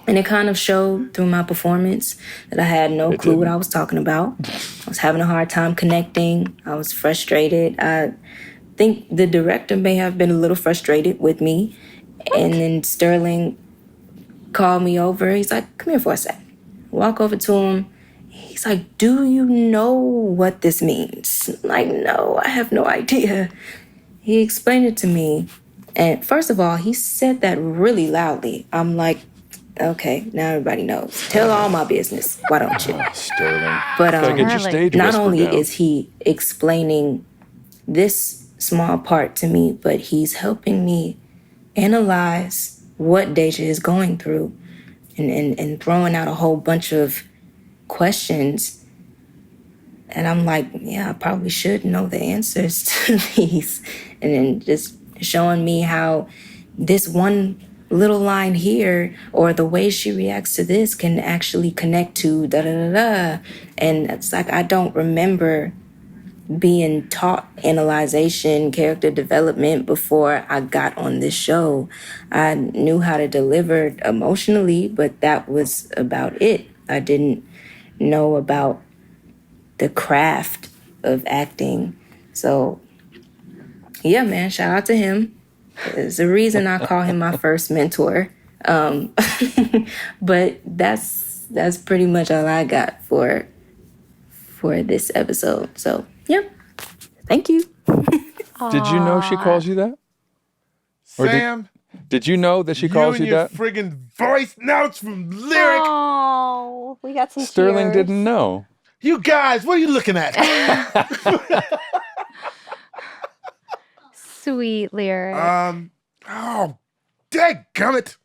And it kind of showed through my performance that I had no clue what I was talking about. I was having a hard time connecting. I was frustrated. think the director may have been a little frustrated with me. And then Sterling called me over. He's like, come here for a sec. Walk over to him. He's like, do you know what this means? I'm like, no, I have no idea. He explained it to me. And first of all, he said that really loudly. I'm like, okay, now everybody knows. Tell all my business. Why don't you? Sterling. But not only is he explaining this small part to me, but he's helping me analyze what Deja is going through and throwing out a whole bunch of questions. And I'm like, yeah, I probably should know the answers to these. And then just showing me how this one little line here or the way she reacts to this can actually connect to da-da-da-da. And it's like, I don't remember being taught analyzation, character development before I got on this show. I knew how to deliver emotionally, but that was about it. I didn't know about the craft of acting. So, yeah, man, shout out to him. There's a reason I call him my first mentor. But that's pretty much all I got for this episode. So, yep. Thank you. Did you know she calls you that? Sam, did you know that she calls you that? You and your friggin' voice notes from Lyric. Oh, we got some Sterling tears. didn't know. You guys, what are you looking at? Sweet Lyric. Oh, dadgummit.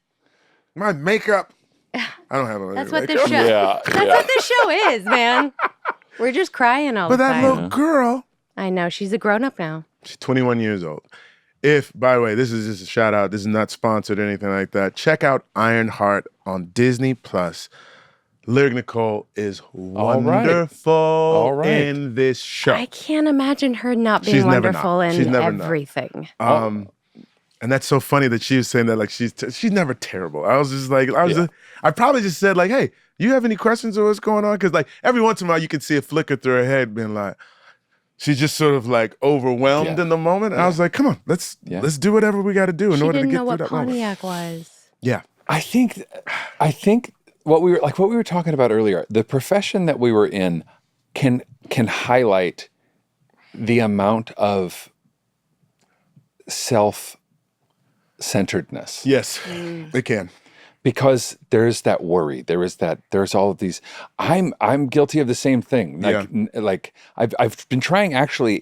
My makeup. I don't have a That's makeup. what the show. Yeah, That's what the show is, man. We're just crying all But the that time. little girl. I know, she's a grown-up now. She's 21 years old. If, by the way, this is just a shout out. This is not sponsored or anything like that. Check out Ironheart on Disney Plus. Lyric Nicole is wonderful in this show. I can't imagine her not being wonderful in everything. And that's so funny that she was saying that like she's never terrible. I was just like, I probably just said like, hey, you have any questions or what's going on? Because like every once in a while you could see a flicker through her head being like, she's just sort of like overwhelmed in the moment. And I was like, come on, let's do whatever we got to do in order to get through that moment. She didn't know what Pontiac was. Yeah. I think what we were talking about earlier, the profession that we were in can highlight the amount of self-centeredness. Yes, it can. Because there's that worry, there's all of these. I'm guilty of the same thing. Like I've been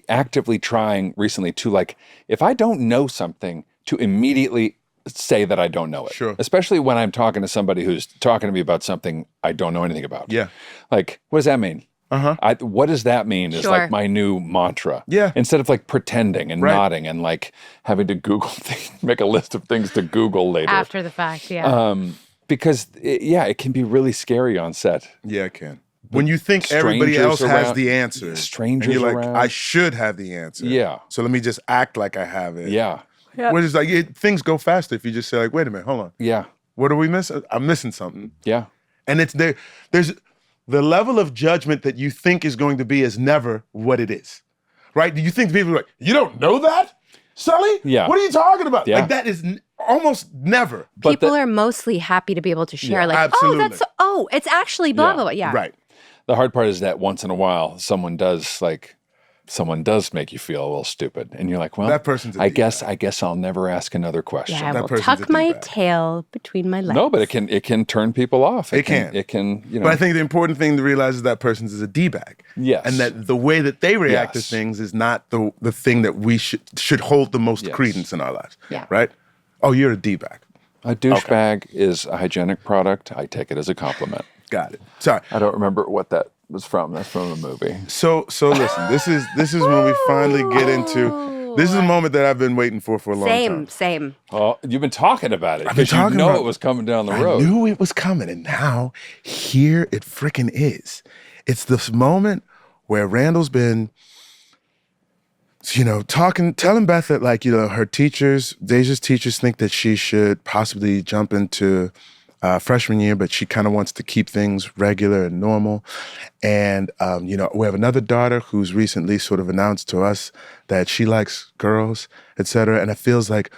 actively trying recently to like, if I don't know something, to immediately say that I don't know it. Sure. Especially when I'm talking to somebody who's talking to me about something I don't know anything about. Yeah. Like, what does that mean? Uh-huh. What does that mean is like my new mantra. Yeah. Instead of like pretending and nodding and like having to Google things, make a list of things to Google later. After the fact, yeah. Because it can be really scary on set. Yeah, it can. When you think everybody else has the answers. Strangers and you're like, around. I should have the answer. Yeah. So let me just act like I have it. Yeah. Where it's like, things go faster if you just say like, wait a minute, hold on. Yeah. What are we missing? I'm missing something. Yeah. And it's there's the level of judgment that you think is going to be is never what it is. Right? Do you think people are like, you don't know that? Sully? Yeah. What are you talking about? Yeah. Like that is almost never. People are mostly happy to be able to share like, absolutely. it's actually blah, blah, blah. Yeah. Right. The hard part is that once in a while, someone does make you feel a little stupid. And you're like, well, that person's I guess I'll never ask another question. Yeah, I will tuck my tail between my legs. No, but it can turn people off. It can. But I think the important thing to realize is that person's is a D-bag. Yes. And that the way that they react to things is not the thing that we should hold the most credence in our lives. Yeah. Right? Oh, you're a D-bag. A douchebag is a hygienic product. I take it as a compliment. Got it. Sorry. I don't remember what that was from. That's from a movie. So listen, this is when we finally get into, this is a moment that I've been waiting for a long time. Same. Oh, you've been talking about it. I've been talking about it was coming down the road. I knew it was coming, and now here it freaking is. It's this moment where Randall's been, telling Beth that her teachers, Deja's teachers, think that she should possibly jump into freshman year, but she kind of wants to keep things regular and normal. And, we have another daughter who's recently sort of announced to us that she likes girls, et cetera. And it feels like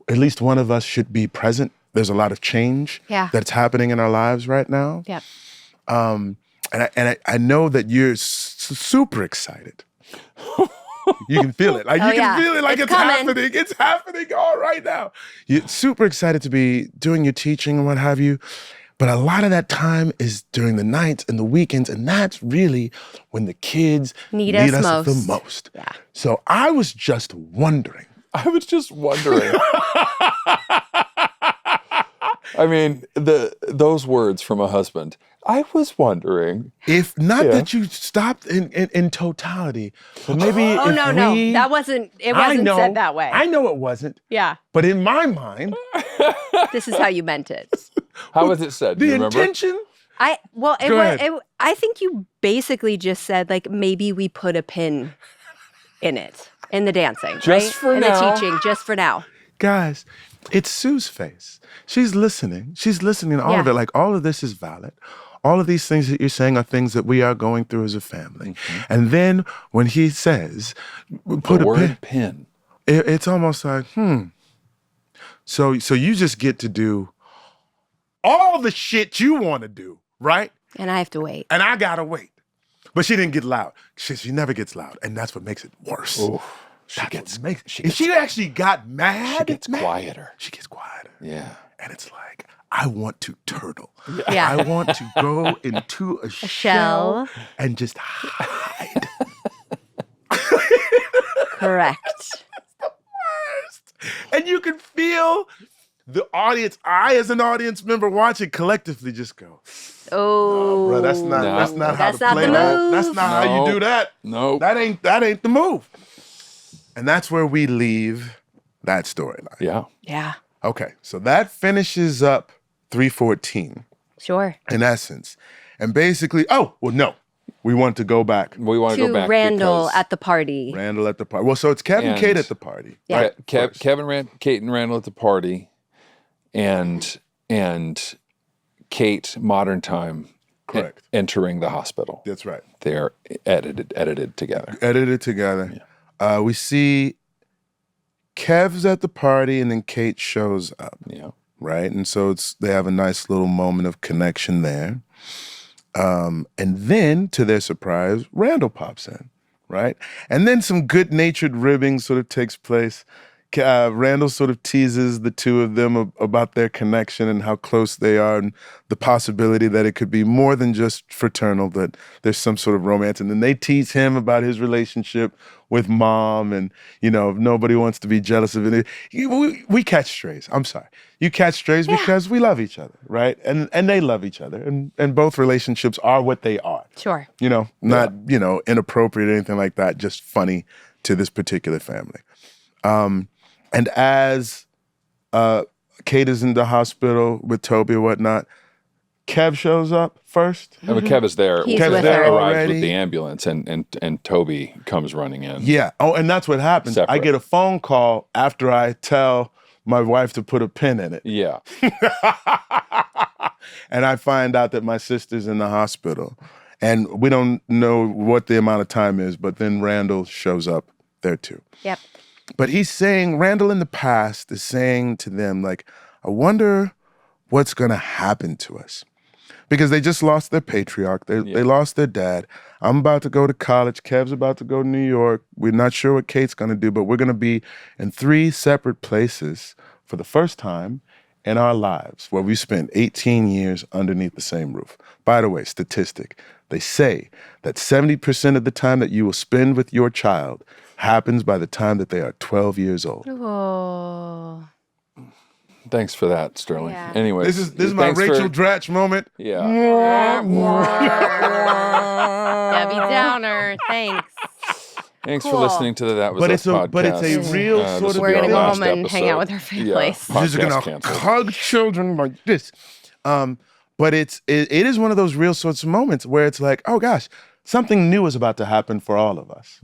at least one of us should be present. There's a lot of change that's happening in our lives right now. Yep. And I know that you're super excited. You can feel it. Like you can feel it like it's happening. It's happening all right now. You're super excited to be doing your teaching and what have you. But a lot of that time is during the nights and the weekends, and that's really when the kids need us the most. Yeah. So I was just wondering. I mean, those words from a husband. I was wondering if not that you stopped in totality, but maybe no, that wasn't. It wasn't said that way. I know it wasn't. Yeah, but in my mind, this is how you meant it. How was it said? The Do you remember? intention. I think you basically just said like maybe we put a pin in it in the dancing, just for in now. The teaching, just for now. Guys, it's Sue's face. She's listening. She's listening to all of it. Like all of this is valid. All of these things that you're saying are things that we are going through as a family. Mm-hmm. And then when he says, put a pin, it's almost like, So you just get to do all the shit you want to do, right? And I have to wait. And I got to wait. But she didn't get loud. She never gets loud. And that's what makes it worse. If she actually got mad, she gets quieter. She gets quieter. Yeah. And it's like, I want to turtle. Yeah. I want to go into a shell and just hide. Correct. It's the worst. And you can feel the audience, I as an audience member watching collectively just go, oh, bro, that's not how to play that. That's not how you do that. No. That ain't the move. And that's where we leave that storyline. Yeah. Yeah. Okay, so that finishes up 314. Sure. In essence. And basically, we want to go back. We want to go back Randall at the party. Randall at the party. Well, so it's Kev and Kate at the party. Yeah. Right? Kate and Randall at the party, and Kate, modern time, correct, entering the hospital. That's right. They're edited together. Yeah. We see Kev's at the party, and then Kate shows up. Yeah. Right? And so they have a nice little moment of connection there. And then, to their surprise, Randall pops in, right? And then some good-natured ribbing sort of takes place. Randall sort of teases the two of them about their connection and how close they are and the possibility that it could be more than just fraternal, that there's some sort of romance. And then they tease him about his relationship with Mom and, if nobody wants to be jealous of it. We catch strays. I'm sorry. You catch strays because we love each other, right? And they love each other. And both relationships are what they are. Sure. Not, inappropriate or anything like that, just funny to this particular family. And as Kate is in the hospital with Toby or whatnot, Kev shows up first. Mm-hmm. But Kev is there. He's Kev with her arrives already. with the ambulance, and Toby comes running in. Yeah. Oh, and that's what happens. Separate. I get a phone call after I tell my wife to put a pin in it. Yeah. And I find out that my sister's in the hospital. And we don't know what the amount of time is, but then Randall shows up there too. Yep. But Randall in the past is saying to them, like, I wonder what's going to happen to us. Because they just lost their patriarch. They lost their dad. I'm about to go to college. Kev's about to go to New York. We're not sure what Kate's going to do, but we're going to be in 3 separate places for the first time in our lives where we spent 18 years underneath the same roof. By the way, statistic, they say that 70% of the time that you will spend with your child happens by the time that they are 12 years old. Oh. Thanks for that, Sterling. Yeah. Anyway, this is my Rachel Dratch moment. Yeah. Debbie Downer. Thanks. Thanks for listening to That Was Us podcast. But it's a real sort of. We're gonna go last home and episode. hang out with our families. Yeah, Just gonna canceled. hug children like this. But it is one of those real sorts of moments where it's like, oh gosh, something new is about to happen for all of us,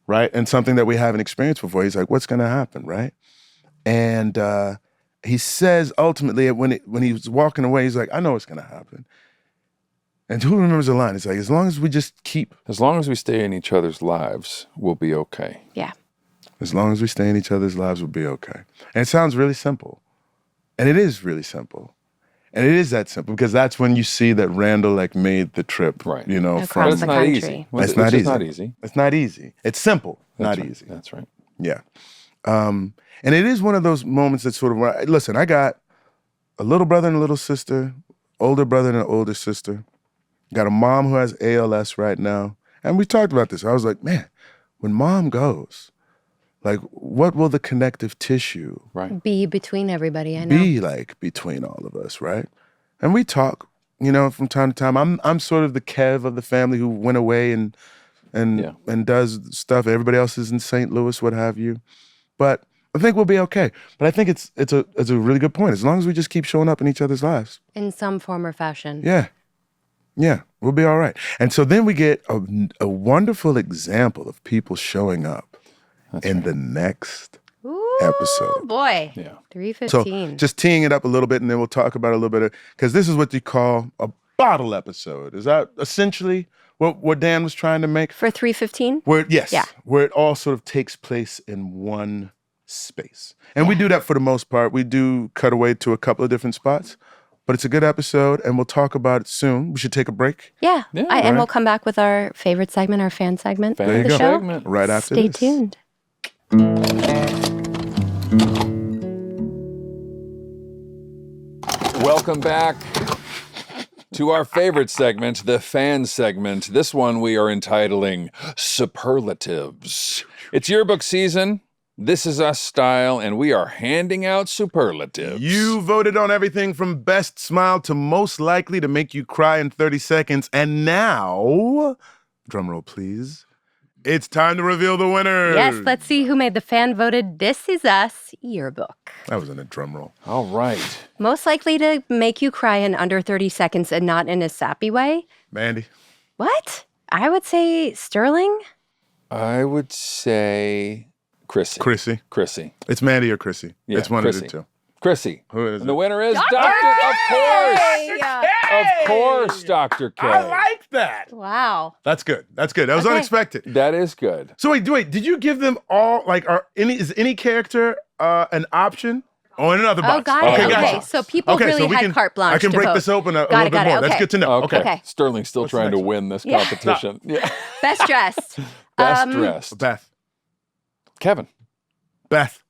right? And something that we haven't experienced before. He's like, what's gonna happen, right? And he says ultimately when he was walking away, he's like, I know what's going to happen. And who remembers the line? It's like, as long as we stay in each other's lives, we'll be okay. Yeah. As long as we stay in each other's lives, we'll be okay. And it sounds really simple. And it is really simple. And it is that simple because that's when you see that Randall made the trip, right? Across the country. It's not easy. It's not easy. It's simple, not easy. That's right. Yeah. And it is one of those moments that sort of, listen, I got a little brother and a little sister, older brother and an older sister. Got a mom who has ALS right now. And we talked about this. I was like, man, when mom goes, what will the connective tissue be between everybody? I know. Be between all of us, right? And we talk, from time to time. I'm sort of the Kev of the family who went away and does stuff. Everybody else is in St. Louis, what have you. But I think we'll be okay. But I think it's a really good point. As long as we just keep showing up in each other's lives. In some form or fashion. Yeah, we'll be all right. And so then we get a wonderful example of people showing up the next episode. Oh, boy. Yeah. 3:15. So just teeing it up a little bit, and then we'll talk about it a little bit. Because this is what you call a bottle episode. Is that essentially what Dan was trying to make? For 3:15? Where it all sort of takes place in one space. And we do that for the most part. We do cut away to a couple of different spots. But it's a good episode, and we'll talk about it soon. We should take a break. Yeah. And we'll come back with our favorite segment, our fan segment of the show. Segment. Right after Stay this. tuned. Welcome back to our favorite segment, the fan segment. This one we are entitling Superlatives. It's yearbook season. This is us style, and we are handing out superlatives. You voted on everything from best smile to most likely to make you cry in 30 seconds. And now, drumroll please, it's time to reveal the winner. Yes, let's see who made the fan-voted This Is Us yearbook. That was in a drumroll. All right. Most likely to make you cry in under 30 seconds and not in a sappy way? Mandy. What? I would say Sterling. I would say Chrissy. It's Mandy or Chrissy. Yeah, it's one Chrissy. of the two. Chrissy. Who is and it? the winner is Dr. Of course. Of course, Dr. K. I like that. Wow. That's good. That was unexpected. That is good. So wait, did you give them all, is any character an option? Oh, in another box. Oh, got it. Okay, gotcha. so people really had carte blanche I can to break vote. this open a little bit more. Okay. That's good to know. Okay. Sterling's still trying to win this competition. Yeah. Best dressed. Best dressed. Beth. Kevin. Beth.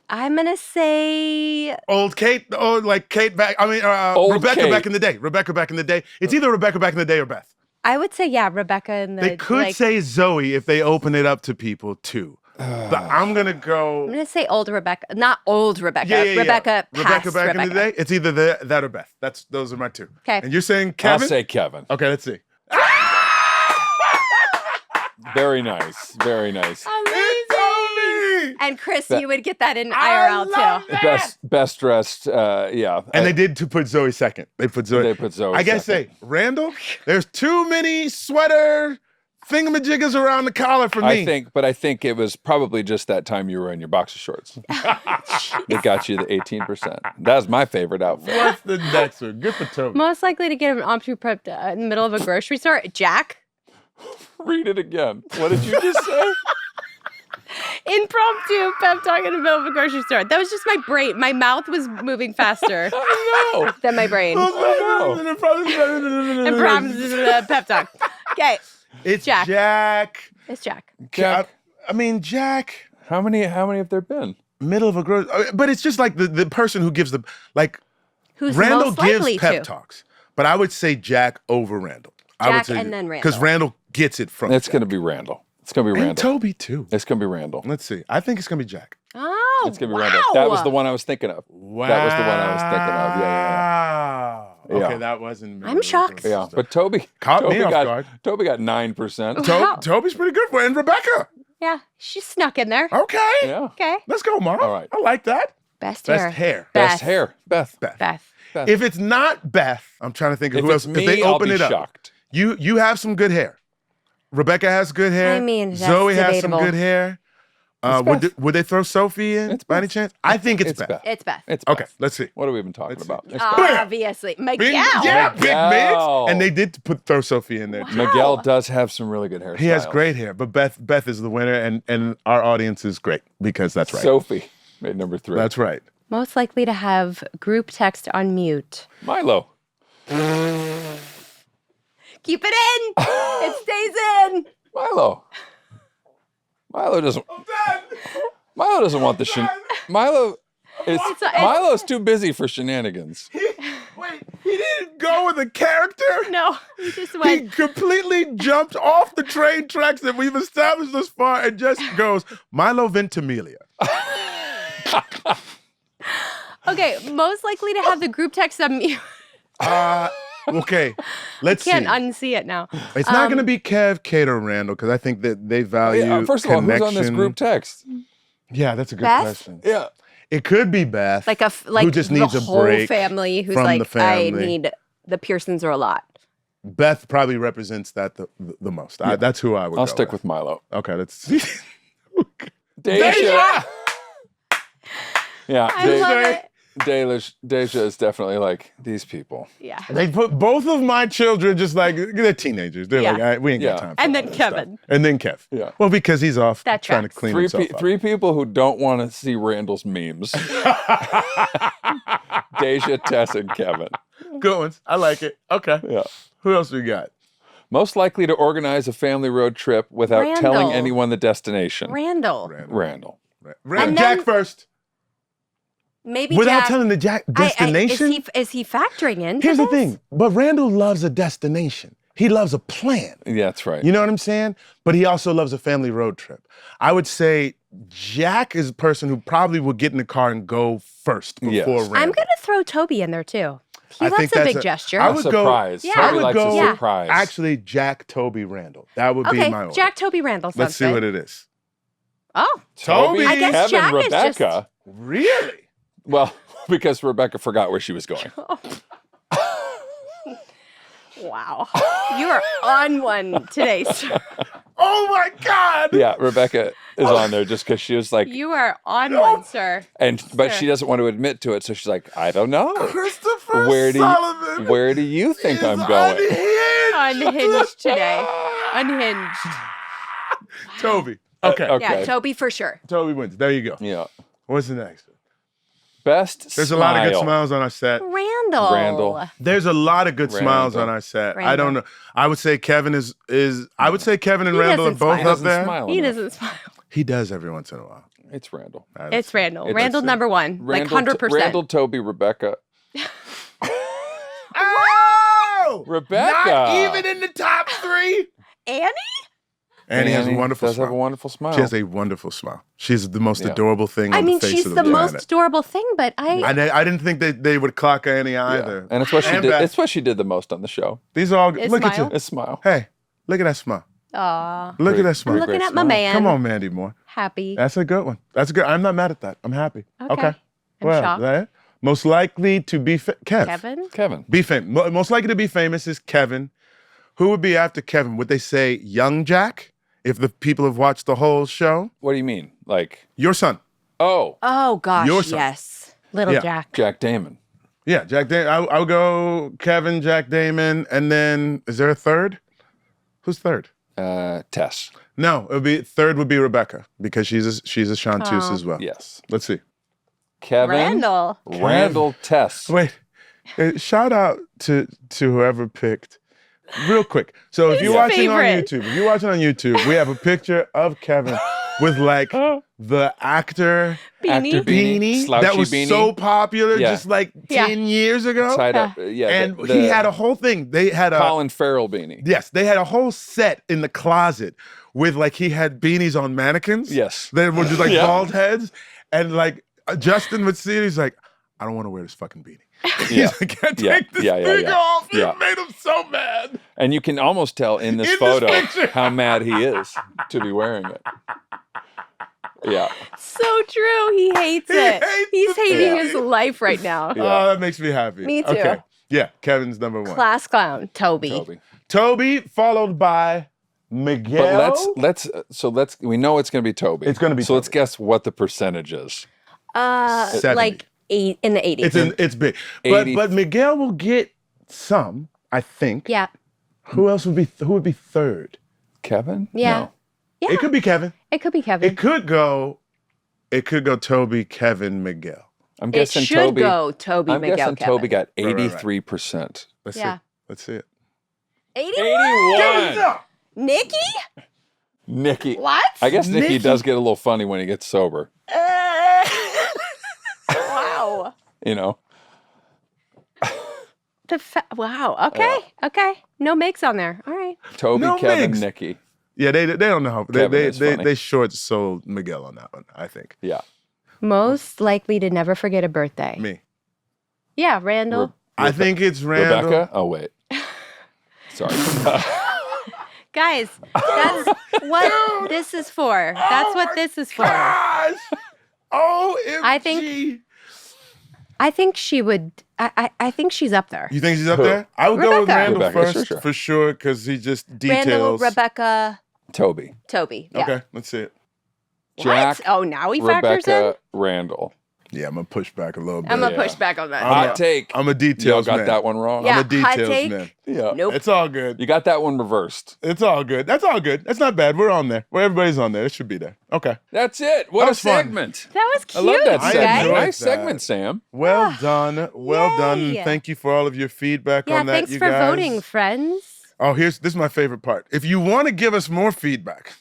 I'm going to say... Old Kate. Oh, Kate back. I mean, Rebecca Kate. back in the day. Rebecca back in the day. It's either Rebecca back in the day or Beth. I would say, Rebecca and the... They could say Zoe if they open it up to people, too. But I'm going to go... I'm going to say old Rebecca. Not old Rebecca. Yeah. Rebecca past Rebecca back in the day. It's either that or Beth. Those are my two. Okay. And you're saying Kevin? I'll say Kevin. Okay, let's see. Amazing. And Chris, you would get that in IRL too. Best dressed, yeah. And they did to put Zoe second. They put Zoe second. I gotta say, Randall, there's too many sweater thingamajiggers around the collar for me. I think it was probably just that time you were in your boxer shorts. It got you the 18%. That was my favorite outfit. What's the next one? Good for Toby. Most likely to get an impromptu prep in the middle of a grocery store, Jack. Read it again. What did you just say? Impromptu pep talk in the middle of a grocery store. That was just my brain. My mouth was moving faster than my brain. Impromptu pep talk. Okay. It's Jack. It's Jack. Jack. I mean, Jack. How many have there been? Middle of a grocery, but it's just like the person who gives who's Randall most likely gives pep to. talks, but I would say Jack over Randall. Jack and then Randall. Because Randall gets it from It's going to be Randall. It's going to be Randall. And Toby, too. It's going to be Randall. Let's see. I think it's going to be Jack. Oh, it's going to be Randall. That was the one I was thinking of. Wow. That was the one I was thinking of. Yeah. Okay, that wasn't me. I'm shocked. Yeah, but Toby Caught me off guard. Toby got 9%. Wow. Toby's pretty good for it. And Rebecca. Yeah, she snuck in there. Okay. Yeah. Okay. Let's go, Mom. All right. I like that. Best hair. Best hair. Beth. If it's not Beth, I'm trying to think of If who else. it's me, if they open I'll be it up, shocked. You have some good hair. Rebecca has good hair. I mean, that's Zoe has some debatable. good hair. Would they throw Sophie in by any chance? I think it's Beth. It's Beth. Okay, let's see. What have we been talking about? Obviously. Miguel. Big mix. And they did throw Sophie in there. Wow. Miguel does have some really good hairstyles. He has great hair, but Beth is the winner, and our audience is great because that's right. Sophie made number 3. That's right. Most likely to have group text on mute. Milo. Keep it in. It stays in. Milo doesn't want the Milo's too busy for shenanigans. He didn't go with a character. No, he just went. He completely jumped off the train tracks that we've established thus far and just goes, Milo Ventimiglia. Okay, most likely to have the group text on mute. Okay, let's see. Can't unsee it now. It's not going to be Kev, Kate, or Randall because I think that they value first of all, who's on this group text? Yeah, that's a good Beth? question. Yeah. It could be Beth, who just needs a whole break family who's from like, the family. I need the Pearsons are a lot. Beth probably represents that the most. Yeah. That's who I would I'll stick with Milo. Okay, let's see. Deja! Yeah. I love it. Deja is definitely like these people. Yeah. They put both of my children just like, they're teenagers. They're like, we ain't got time for And then all that Kevin. stuff. And then Kev. Yeah. Well, because he's off That trying to tracks. clean himself up. 3 people who don't want to see Randall's memes. Deja, Tess, and Kevin. Good ones. I like it. Okay. Yeah. Who else we got? Most likely to organize a family road trip without telling anyone the destination. Randall. Jack first. Maybe without Jack, telling the destination. Is he factoring in? Here's the thing. But Randall loves a destination. He loves a plan. Yeah, that's right. You know what I'm saying? But he also loves a family road trip. I would say Jack is a person who probably will get in the car and go first before Randall. I'm going to throw Toby in there too. He loves a big gesture. I would surprise. Go, I would go surprise. Actually, Jack, Toby, Randall. That would be my order. Jack, Toby, Randall. Let's see what it is. Oh. Toby, I guess Kevin, Jack Rebecca. is just... Really? Well, because Rebecca forgot where she was going. Wow. You are on one today, sir. Oh my God. Yeah, Rebecca is on there just because she was like. You are on one, sir. But she doesn't want to admit to it, so she's like, I don't know. Christopher Sullivan. Where do you think I'm going? Unhinged today. Unhinged. Toby. Okay. Yeah, Toby for sure. Toby wins. There you go. Yeah. What's the next one? Best There's smile. a lot of good smiles on our set. Randall. There's a lot of good smiles on our set. I don't know. I would say Kevin is I would say Kevin and Randall are both up there. He doesn't smile. He does every once in a while. It's Randall. It's Randall. Randall number one. Randall, like 100%. Randall, Toby, Rebecca. Oh! Rebecca. Not even in the top 3. Annie has a wonderful smile. Have a wonderful smile. She has a wonderful smile. She's the most adorable thing on the face of the planet. she's the most adorable thing, but I didn't think they would clock Annie either. And it's what she did. It's what she did the most on the show. These are all good. Look at you. A smile. Hey, look at that smile. Aw. Look at that smile. I'm looking at my man. Come on, Mandy Moore. Happy. That's a good one. That's good. I'm not mad at that. I'm happy. Okay. I'm shocked. Is that it? Most likely to be Kevin. Be famous. Most likely to be famous is Kevin. Who would be after Kevin? Would they say young Jack? If the people have watched the whole show? What do you mean? Like your son? Oh. Oh gosh. Your son. Yes. Little Jack. Jack Damon. Yeah, Jack Damon. I'll go Kevin, Jack Damon, and then is there a third? Who's third? Tess. No, third would be Rebecca because she's a chanteuse as well. Yes. Let's see. Kevin. Randall. Tess. Wait. Shout out to whoever picked. Real quick. So if you're watching on YouTube, we have a picture of Kevin with like the actor beanie that was so popular just like 10 years ago. Tied up. And he had a whole thing. They had a Colin Farrell beanie. Yes, they had a whole set in the closet with like he had beanies on mannequins. Yes. They were just like bald heads. And like Justin would see it, he's like, I don't want to wear this fucking beanie. He's like, I can't take this thing off. It made him so mad. And you can almost tell in this photo how mad he is to be wearing it. Yeah. So true. He hates it. He's hating his life right now. Oh, that makes me happy. Me too. Okay. Yeah, Kevin's number 1. Class clown, Toby. Toby followed by Miguel? But let's we know it's going to be Toby. It's going to be So let's guess what the percentage is. 70. Like in the 80s. It's big. But Miguel will get some, I think. Yeah. Who would be third? Kevin? Yeah. No. Yeah. It could be Kevin. It could be Kevin. It could go Toby, Kevin, Miguel. I'm guessing it should Toby. go Toby, I'm Miguel, guessing Kevin. Toby got 83%. Let's Yeah. see. Let's see it. 81. Nikki? Nikki. What? I guess Nikki does get a little funny when he gets sober. Wow. You know. Wow. Okay. Okay. No makes on there. All right. Toby, No Kevin, mix. Nikki. Yeah, they don't know how Kevin they short sold Miguel on that one, I think. Yeah. Most likely to never forget a birthday. Me. Yeah, Randall. I think it's Randall. Rebecca? Oh, wait. Sorry. Guys, that's what this is for. That's what this is for. Gosh! OMG. I think she would. I think she's up there. You think she's up there? I would go with Rebecca. Randall Rebecca, first for sure because he just details. Randall, Rebecca, Toby. Toby. Yeah. Okay, let's see it. Jack. What? Oh, now he factors Rebecca, in? Randall. Yeah, I'm gonna push back a little bit. I'm going to push back on that. Hot take. I'm a Y'all details got man. that one wrong. Yeah. I'm a details hot take. man. Yeah. Nope. It's all good. You got that one reversed. It's all good. That's all good. That's not bad. We're on there. Everybody's on there. It should be there. Okay. That's it. What That a was fun. segment. That was I cute, love that I segment. enjoyed Nice that. segment, Sam. Well done. Well done. Yay. And thank you for all of your feedback Yeah, on that, thanks you for guys. voting, friends. Oh, this is my favorite part. If you want to give us more feedback.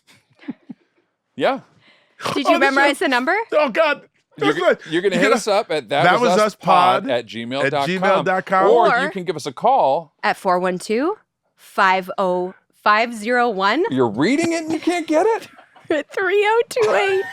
Yeah. Did you memorize the number? Oh, God. You're going to hit us up at thatwasuspod at gmail.com. Or you can give us a call. At 412-50501. You're reading it and you can't get it? At 3028.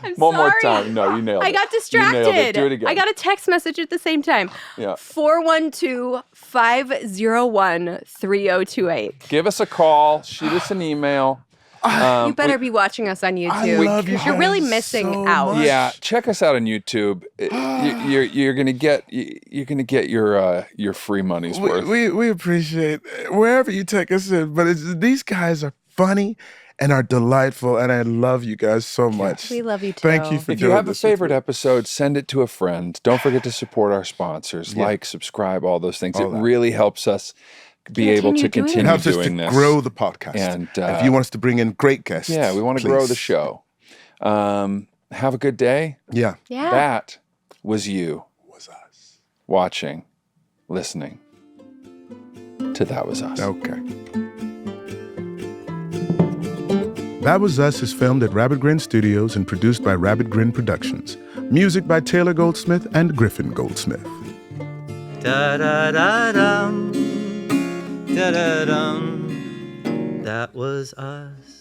I'm One more sorry. time. No, you nailed it. I got You distracted. nailed it. Do it again. I got a text message at the same time. Yeah. 412-501-3028. Give us a call. Shoot us an email. You better be watching us on YouTube. I love you You're really guys missing so out. much. Yeah, check us out on YouTube. You're gonna get your free money's worth. We appreciate wherever you take us in, but these guys are funny and are delightful, and I love you guys so much. We love you too. Thank you for If you doing have a this with favorite me. episode, send it to a friend. Don't forget to support our sponsors. Like, subscribe, all those things. It really helps us be able to continue It helps us doing to this. grow the podcast. And if you want us to bring in great guests, yeah, we want to grow please. the show. Have a good day. Yeah. Yeah. That was you Was us. watching, listening to That Was Us. Okay. That Was Us is filmed at Rabbit Grin Studios and produced by Rabbit Grin Productions. Music by Taylor Goldsmith and Griffin Goldsmith. Da-da-da-dum, da-da-dum, that was us.